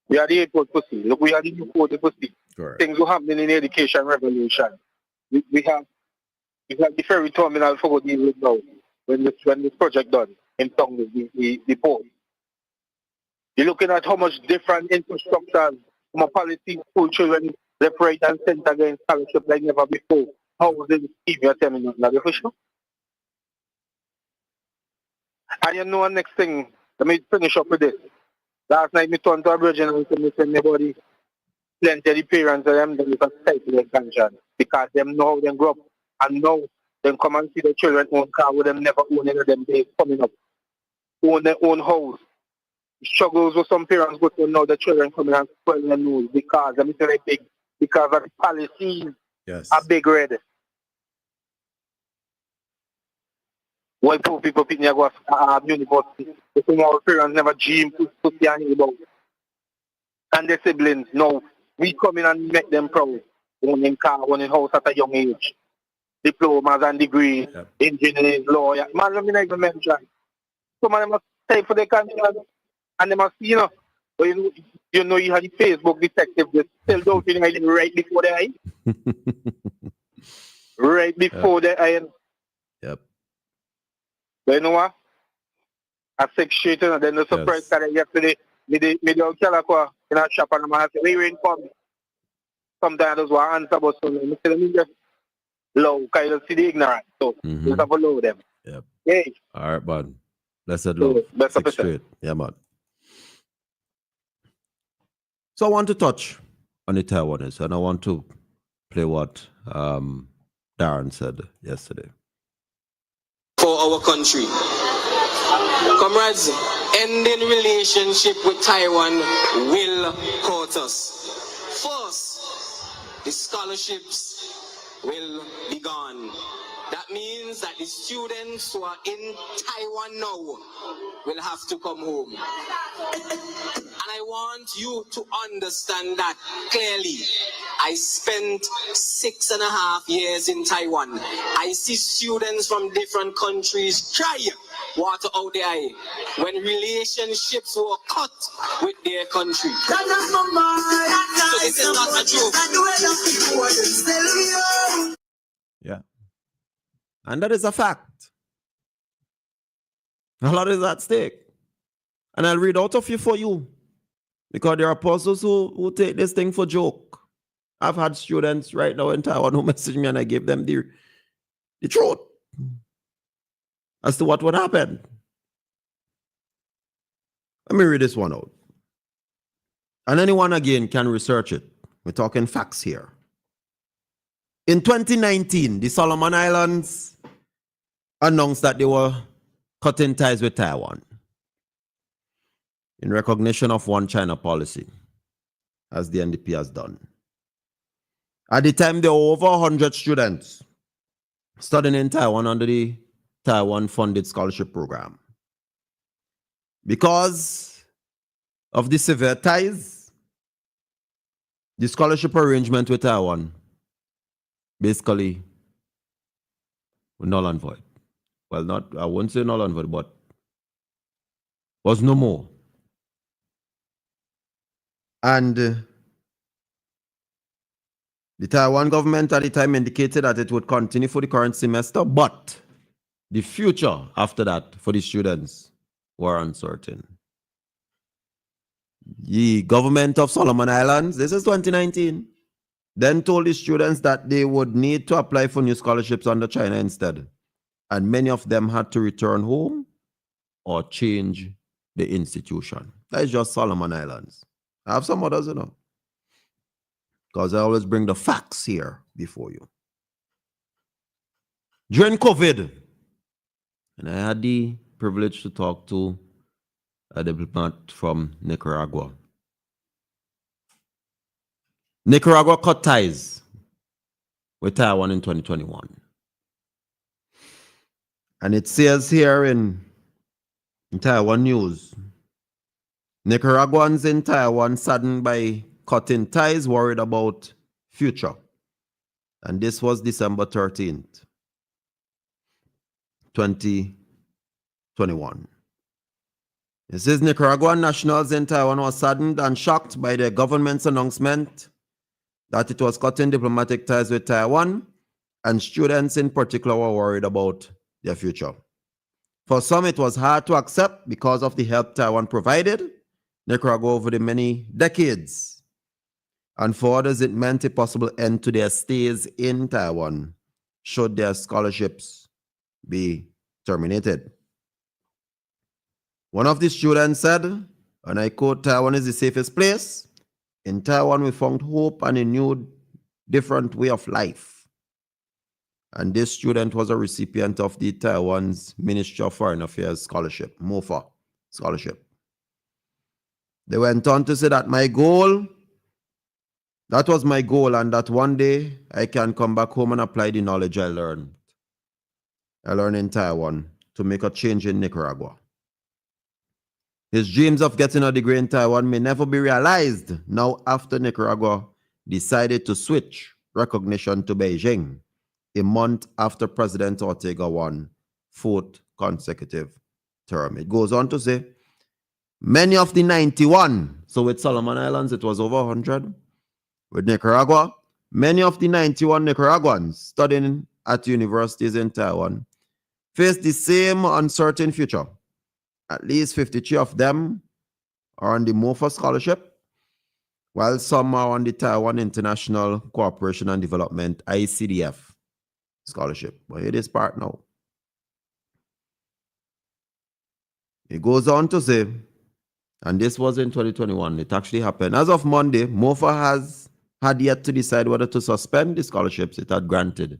We are the airport pussy. Look, we are the new port pussy. Things will happen in the education revolution. We have the ferry terminal for deal with now when this project done in town, the port. You're looking at how much different infrastructure from a policy, school children left, right, and center against scholarship like never before. How was it scheme you're telling me now? For sure. And you know, next thing, let me finish up with this. Last night, I turned to a virgin and said, everybody, plenty of the parents of them, they just take their conscience because them know how they grow up and now they come and see their children own car with them never own any of them days coming up. Own their own house. Struggles with some parents go to now the children coming and swell their nose because I'm saying big because of the policies are big red. Why poor people picking to go to university? The tomorrow parents never dream to see anything about. And their siblings, no, we come in and make them proud. Owning car, owning house at a young age. Diplomas and degrees, engineers, lawyer. Man, let me not even mention. Some of them must take for their country and they must, you know, you have the Facebook detective just tell those things right before their eye. Right before their eye. Yep. But you know what? I said straight and then the surprise that yesterday, me don't tell her in a shop and I say, where you come? Sometimes those were answer but so let me just low, because you see the ignorant. So just have a low them. Yep. Hey. All right, bud. Blessed love. Six straight. Yeah, man. So I want to touch on the Taiwanese and I want to play what Darren said yesterday. For our country. Comrades, ending relationship with Taiwan will cost us. First, the scholarships will be gone. That means that the students who are in Taiwan now will have to come home. And I want you to understand that clearly. I spent 6.5 years in Taiwan. I see students from different countries cry water out the eye when relationships were cut with their country. So this is not a joke. Yeah. And that is a fact. A lot is at stake. And I'll read out of you for you. Because there are apostles who take this thing for joke. I've had students right now in Taiwan who message me and I gave them the truth as to what would happen. Let me read this one out. And anyone again can research it. We're talking facts here. In 2019, the Solomon Islands announced that they were cutting ties with Taiwan in recognition of one China policy, as the NDP has done. At the time, there were over 100 students studying in Taiwan under the Taiwan-funded scholarship program. Because of the severe ties, the scholarship arrangement with Taiwan basically null and void. Well, not, I won't say null and void, but was no more. And the Taiwan government at the time indicated that it would continue for the current semester, but the future after that for the students were uncertain. The government of Solomon Islands, this is 2019, then told the students that they would need to apply for new scholarships under China instead. And many of them had to return home or change the institution. That is just Solomon Islands. I have some others, because I always bring the facts here before you. During COVID, and I had the privilege to talk to a diplomat from Nicaragua. Nicaragua cut ties with Taiwan in 2021. And it says here in Taiwan News, Nicaraguans in Taiwan saddened by cutting ties, worried about future. And this was December 13th, 2021. It says Nicaraguan nationals in Taiwan were saddened and shocked by the government's announcement that it was cutting diplomatic ties with Taiwan, and students in particular were worried about their future. For some, it was hard to accept because of the help Taiwan provided Nicaragua over the many decades. And for others, it meant a possible end to their stays in Taiwan should their scholarships be terminated. One of the students said, and I quote, "Taiwan is the safest place. In Taiwan, we found hope and a new, different way of life." And this student was a recipient of the Taiwan's Ministry of Foreign Affairs scholarship, MOFA scholarship. They went on to say that that was my goal, and that one day I can come back home and apply the knowledge I learned in Taiwan to make a change in Nicaragua. His dreams of getting a degree in Taiwan may never be realized now after Nicaragua decided to switch recognition to Beijing a month after President Ortega won fourth consecutive term. It goes on to say, many of the 91, so with Solomon Islands it was over 100, with Nicaragua, many of the 91 Nicaraguans studying at universities in Taiwan face the same uncertain future. At least 53 of them are on the MOFA scholarship, while some are on the Taiwan International Cooperation and Development, ICDF scholarship. But it is part now. It goes on to say, and this was in 2021, it actually happened. As of Monday, MOFA had yet to decide whether to suspend the scholarships it had granted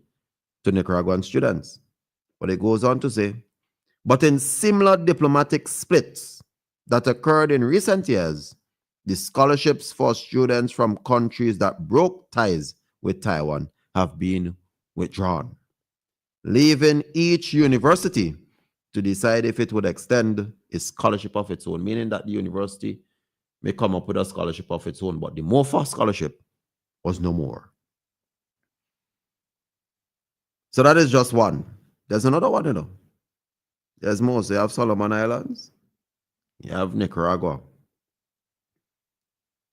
to Nicaraguan students. But it goes on to say, but in similar diplomatic splits that occurred in recent years, the scholarships for students from countries that broke ties with Taiwan have been withdrawn, leaving each university to decide if it would extend a scholarship of its own, meaning that the university may come up with a scholarship of its own, but the MOFA scholarship was no more. So that is just one. There's another one, There's more. So you have Solomon Islands, you have Nicaragua.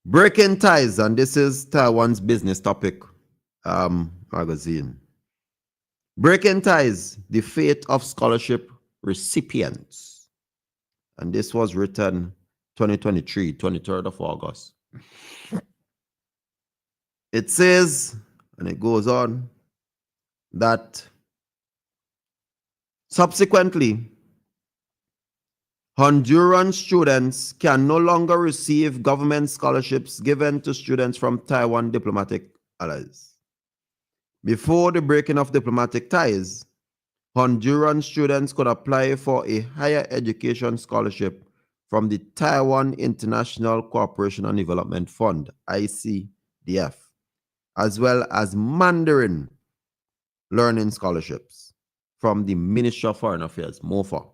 Breaking ties, and this is Taiwan's business topic magazine. Breaking ties, the fate of scholarship recipients. And this was written 2023, 23rd of August. It says, and it goes on, that subsequently, Honduran students can no longer receive government scholarships given to students from Taiwan diplomatic allies. Before the breaking of diplomatic ties, Honduran students could apply for a higher education scholarship from the Taiwan International Cooperation and Development Fund, ICDF, as well as Mandarin learning scholarships from the Ministry of Foreign Affairs, MOFA.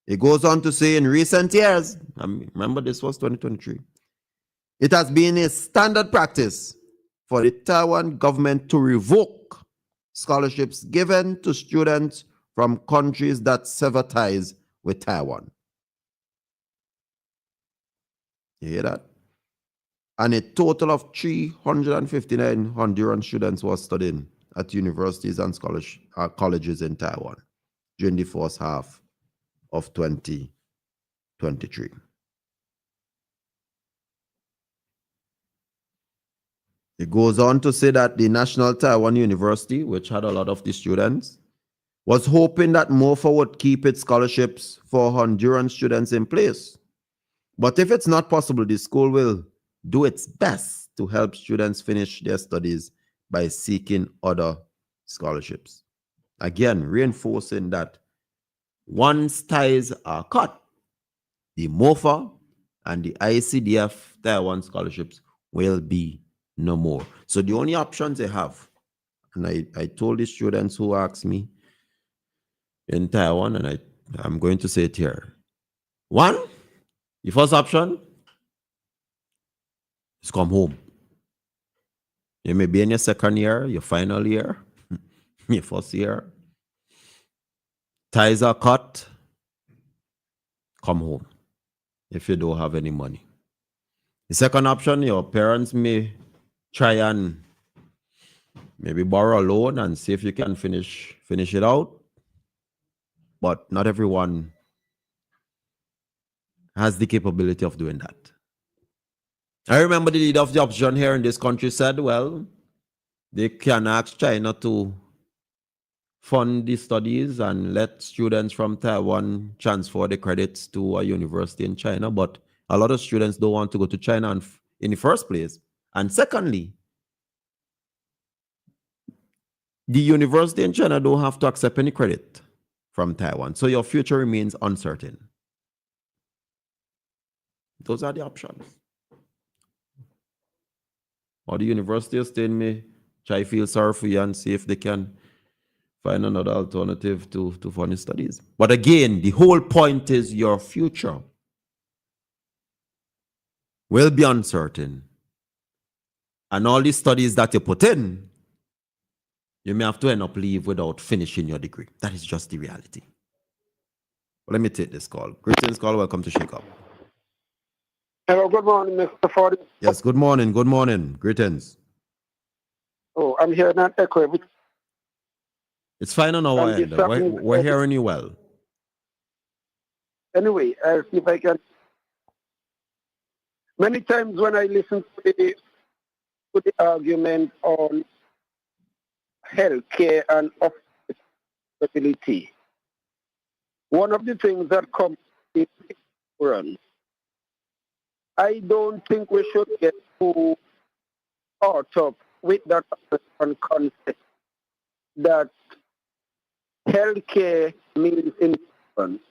It goes on to say in recent years, remember this was 2023, it has been a standard practice for the Taiwan government to revoke scholarships given to students from countries that sever ties with Taiwan. You hear that? And a total of 359 Honduran students were studying at universities and colleges in Taiwan during the first half of 2023. It goes on to say that the National Taiwan University, which had a lot of the students, was hoping that MOFA would keep its scholarships for Honduran students in place. But if it's not possible, the school will do its best to help students finish their studies by seeking other scholarships. Again, reinforcing that once ties are cut, the MOFA and the ICDF Taiwan scholarships will be no more. So the only options they have, and I told the students who asked me in Taiwan, and I'm going to say it here. One, the first option is come home. You may be in your second year, your final year, your first year. Ties are cut, come home if you don't have any money. The second option, your parents may try and maybe borrow a loan and see if you can finish it out. But not everyone has the capability of doing that. I remember the leader of the opposition here in this country said, well, they can ask China to fund the studies and let students from Taiwan transfer the credits to a university in China. But a lot of students don't want to go to China in the first place. And secondly, the university in China don't have to accept any credit from Taiwan. So your future remains uncertain. Those are the options. Or the university of state may try feel sorry for you and see if they can find another alternative to fund your studies. But again, the whole point is your future will be uncertain. And all these studies that you put in, you may have to end up leave without finishing your degree. That is just the reality. Well, let me take this call. Greetings, call. Welcome to Shakeup. Hello, good morning, Mr. Ford. Yes, good morning. Good morning. Greetings. Oh, I'm hearing an echo. It's fine on our end. We're hearing you well. Anyway, I'll see if I can. Many times when I listen to the argument on healthcare and affordability, one of the things that comes is insurance. I don't think we should get too caught up with that concept that healthcare means insurance.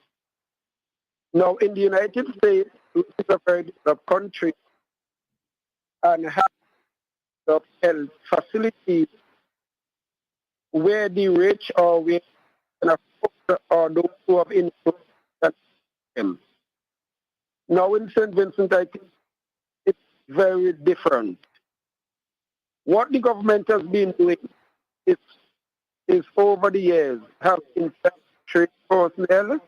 Now, in the United States, which is a very developed country, and have health facilities where the rich or we can afford or those who have insurance. Now, in St. Vincent, I think it's very different. What the government has been doing is over the years have trained personnel,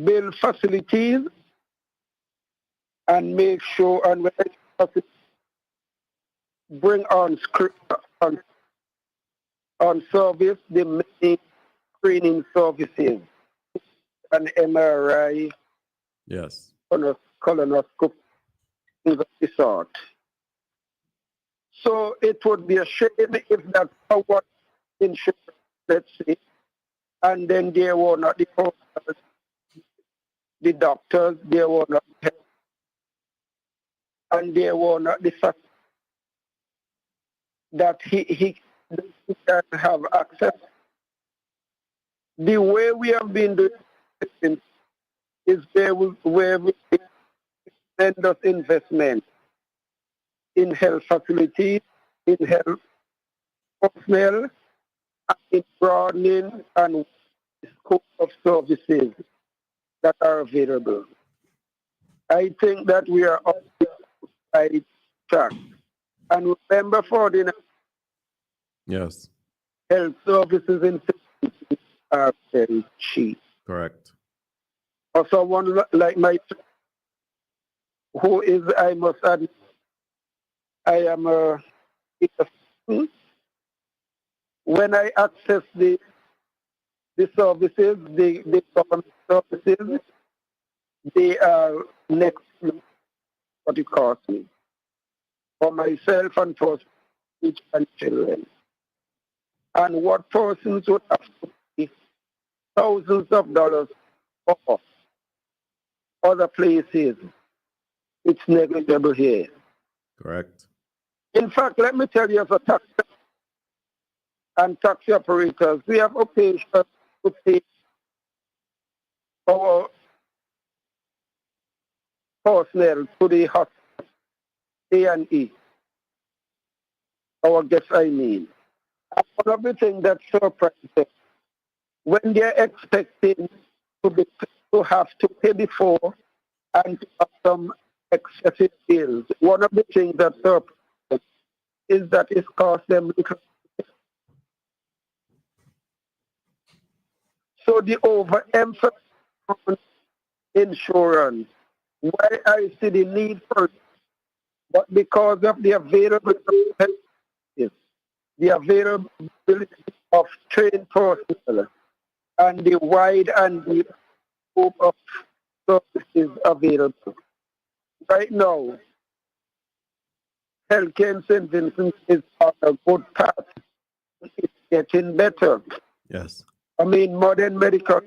build facilities, and make sure and bring on service the main screening services, an MRI, yes, colonoscopy, things of the sort. So it would be a shame if that's what insurance, let's say, and then there were not the the doctors, they were not help, and they were not the fact that he can have access. The way we have been doing it is where we send us investment in health facilities, in health personnel, and in broadening and scope of services that are available. I think that we are on the right track. And remember, Ferdinand, Yes. health services in cities are very cheap. Correct. For someone like myself, who is, I must admit, I am a when I access the services, the government services, they are next to what it costs me. For myself and for each and children. And what persons would have to pay thousands of dollars for other places, it's negligible here. Correct. In fact, let me tell you, as a taxi and taxi operators, we have occasion to pay our personnel to the hospital, A&E, our guests, I mean. And one of the things that surprises when they're expecting to have to pay before and to have some excessive bills, one of the things that surprises is that it costs them little. So the overemphasis on insurance, why I see the need for it, but because of the availability, the availability of trained personnel, and the wide and deep scope of services available. Right now, healthcare in St. Vincent is on a good path. It's getting better. Yes. I mean, modern medical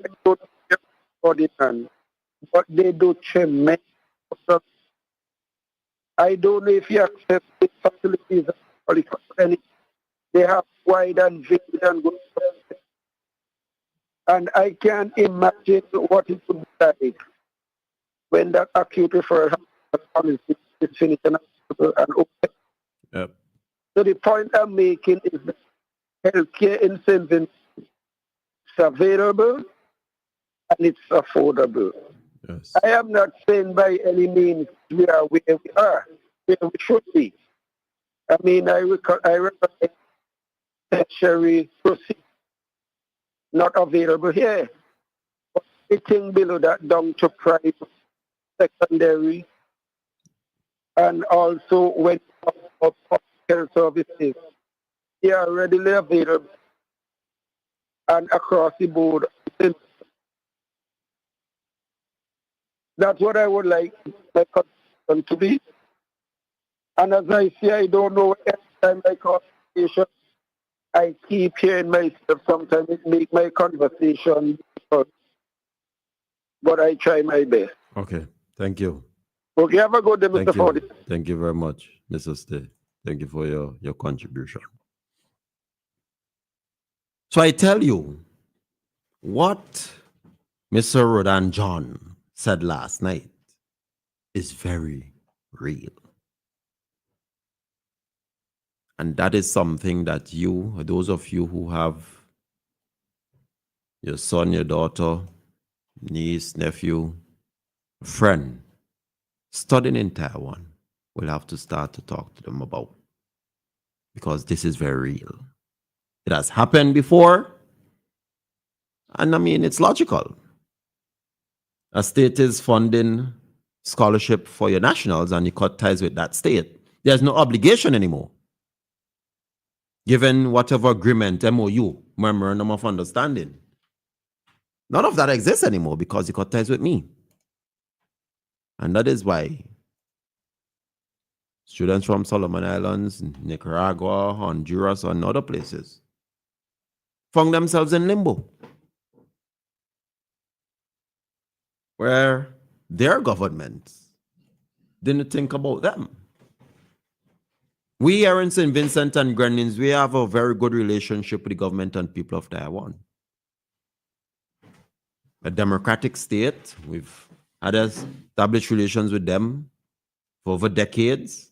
Ferdinand, but they do tremendous. I don't know if you access the facilities and they have wide and big and good. And I can't imagine what it would be like when that acute referral is finished and open. Yep. So the point I'm making is that healthcare in St. Vincent is available and it's affordable. Yes. I am not saying by any means we are where we are, where we should be. I mean, I recommend tertiary procedure not available here. But anything below that down to private, secondary, and also when health services, they are readily available and across the board. That's what I would like my conversation to be. And as I say, I don't know every time my conversation, I keep hearing myself. Sometimes it makes my conversation difficult. But I try my best. Okay. Thank you. Okay, have a good day, Mr. Ford. Thank you very much, Mr. Stay. Thank you for your contribution. So I tell you, what Mr. Rodan John said last night is very real. And that is something that you, those of you who have your son, your daughter, niece, nephew, friend studying in Taiwan, will have to start to talk to them about. Because this is very real. It has happened before. And I mean, it's logical. A state is funding scholarship for your nationals and you cut ties with that state. There's no obligation anymore. Given whatever agreement, MOU, Memorandum of Understanding. None of that exists anymore because you cut ties with me. And that is why students from Solomon Islands, Nicaragua, Honduras, and other places found themselves in limbo. where their governments didn't think about them. We here in St. Vincent and Grenadines, we have a very good relationship with the government and people of Taiwan. A democratic state, we've had established relations with them for over decades.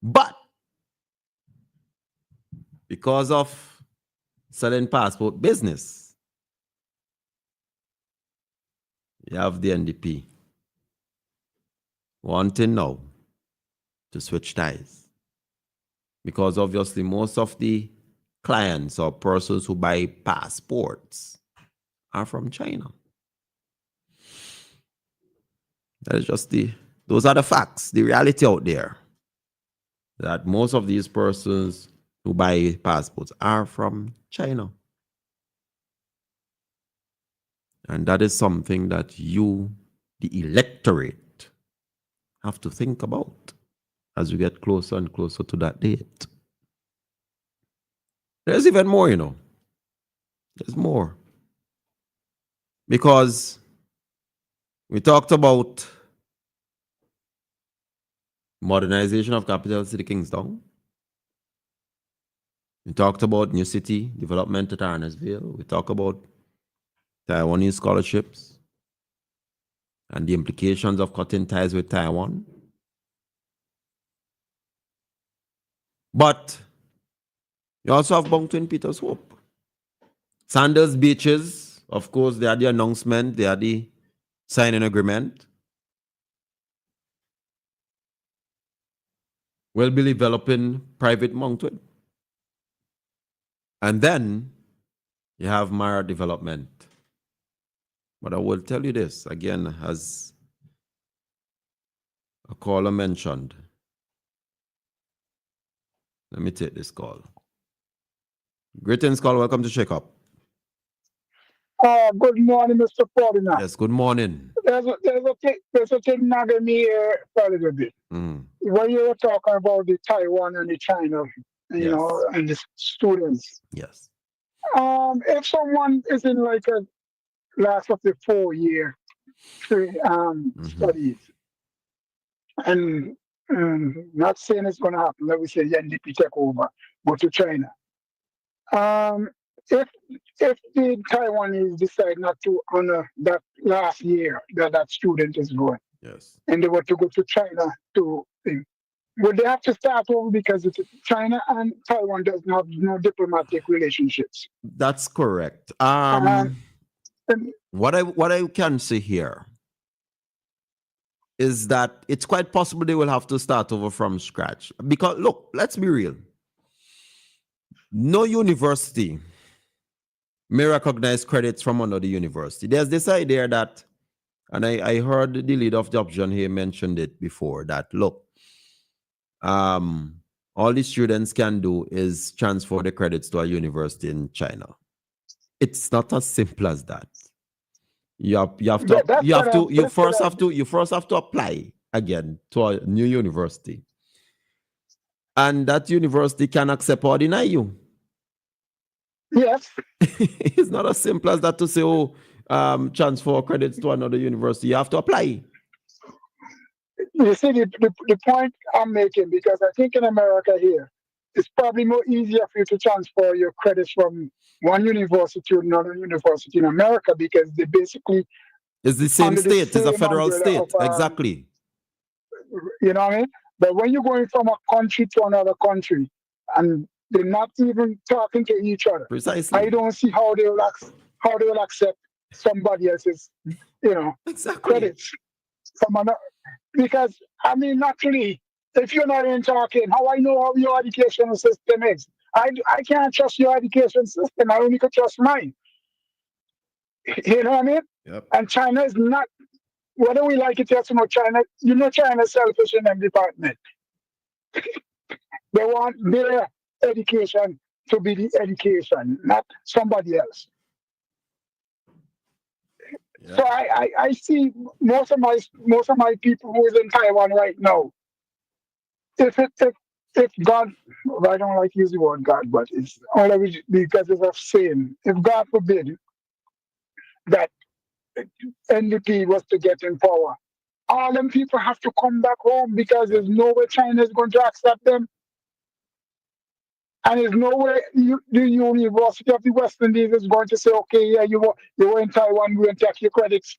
But because of selling passport business, you have the NDP wanting now to switch ties. Because obviously most of the clients or persons who buy passports are from China. That is just those are the facts, the reality out there. That most of these persons who buy passports are from China. And that is something that you, the electorate, have to think about as we get closer and closer to that date. There's even more, you know. There's more. Because we talked about modernization of capital city Kingston. We talked about new city development at Arnesville. We talked about Taiwanese scholarships and the implications of cutting ties with Taiwan. But you also have Bong Twin Peter's Hope. Sanders Beaches, of course, they had the announcement, they had the signing agreement. We'll be developing private Moncton. And then you have Mara development. But I will tell you this, again, as a caller mentioned. Let me take this call. Greetings, call. Welcome to Shakeup. Good morning, Mr. Ferdinand. Yes, good morning. There's a thing nagging me here for a little bit. When you were talking about the Taiwan and the China, you know, and the students. Yes. If someone is in like a last of the 4-year studies, and not saying it's going to happen, let me say the NDP take over, go to China. If the Taiwanese decide not to honor that last year that student is going, yes, and they were to go to China to think, would they have to start over because it's China and Taiwan doesn't have no diplomatic relationships? That's correct. What I can say here is that it's quite possible they will have to start over from scratch. Because look, let's be real. No university may recognize credits from another university. There's this idea that, and I heard the leader of the opposition here mentioned it before, that look, all the students can do is transfer the credits to a university in China. It's not as simple as that. You first have to apply again to a new university, and that university can accept or deny you. Yes. It's not as simple as that to say, transfer credits to another university. You have to apply. You see the point I'm making, because I think in America here, it's probably more easier for you to transfer your credits from one university to another university in America, because they basically... It's the same state. It's a federal state. Exactly. You know what I mean? But when you're going from a country to another country, and they're not even talking to each other. Precisely. I don't see how they will accept somebody else's, credits from another. Because I mean, naturally, if you're not in talking, how I know how your education system is? I can't trust your education system. I only could trust mine. You know what I mean? Yep. And China is not. Whether we like it or not, China, China's selfish in that department. They want their education to be the education, not somebody else. Yeah. So I see most of my people who is in Taiwan right now. If God, I don't like to use the word God, but it's only because it's a saying. If God forbid that NDP was to get in power. All them people have to come back home because there's no way China is going to accept them. And there's no way the University of the West Indies is going to say, okay, yeah, you were in Taiwan, we will take your credits.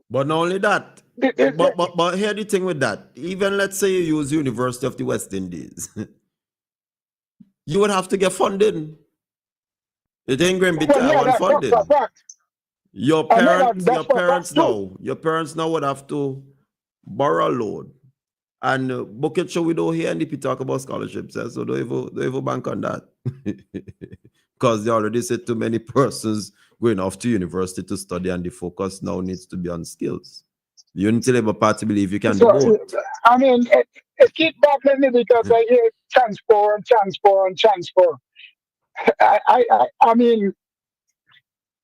But not only that, but here the thing with that, even let's say you use University of the West Indies, you would have to get funding. It ain't going to be Taiwan funding. Your parents now would have to borrow a loan. And bucket show we don't hear NDP talk about scholarships, so don't even bank on that. Because they already said too many persons going off to university to study, and the focus now needs to be on skills. The Unity Labour Party believe you can do both. I mean, it keeps baffling me because I hear transfer. I mean,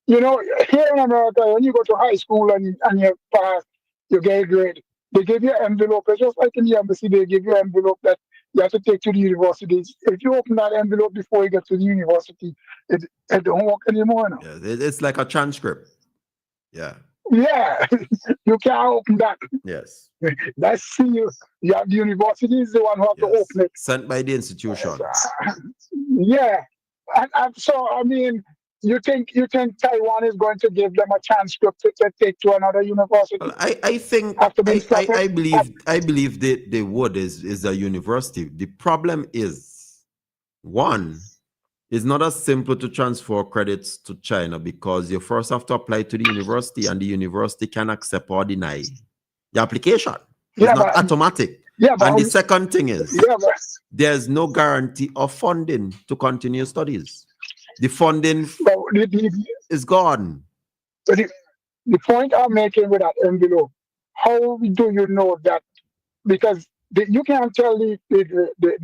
you know, here in America, when you go to high school and you pass, you get a grade, they give you an envelope. It's just like in the embassy, they give you an envelope that you have to take to the universities. If you open that envelope before you get to the university, it don't work anymore now. Yeah, it's like a transcript. Yeah. Yeah, you can't open that. Yes. That's you. You have the university is the one who have to open it. Sent by the institution. Yeah. And so, I mean, you think Taiwan is going to give them a transcript to take to another university? Well, I believe they would is a university. The problem is, one, it's not as simple to transfer credits to China because you first have to apply to the university, and the university can accept or deny the application. It's not automatic. And the second thing is, there's no guarantee of funding to continue studies. The funding is gone. The point I'm making with that envelope, how do you know that? Because you can't tell the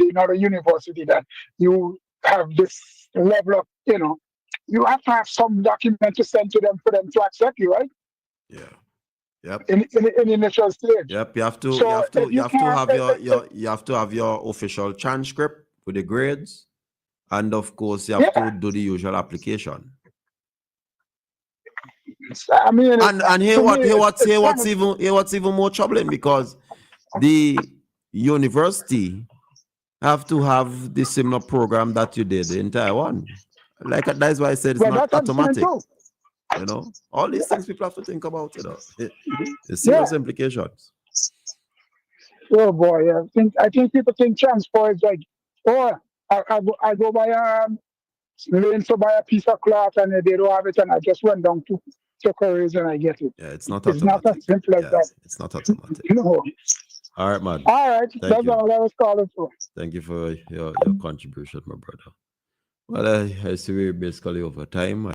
another university that you have this level of, you know, you have to have some document to send to them for them to accept you, right? Yeah. Yep. In the initial stage. Yep. You have to have your official transcript with the grades, and of course you have to do the usual application. I mean, what's even more troubling, because the university have to have the similar program that you did in Taiwan. Like that's why I said it's not automatic. You know, all these things people have to think about. You know, the serious implications. Oh boy, I think people think transfer is like, oh, I go buy lane to buy a piece of cloth and they don't have it, and I just went down to Curry's and I get it. Yeah, it's not automatic. automatic. Not as simple as that. It's not automatic. No. All right, man. All right, that's all I was calling for. Thank you for your contribution, my brother. Well, I see we're basically over time.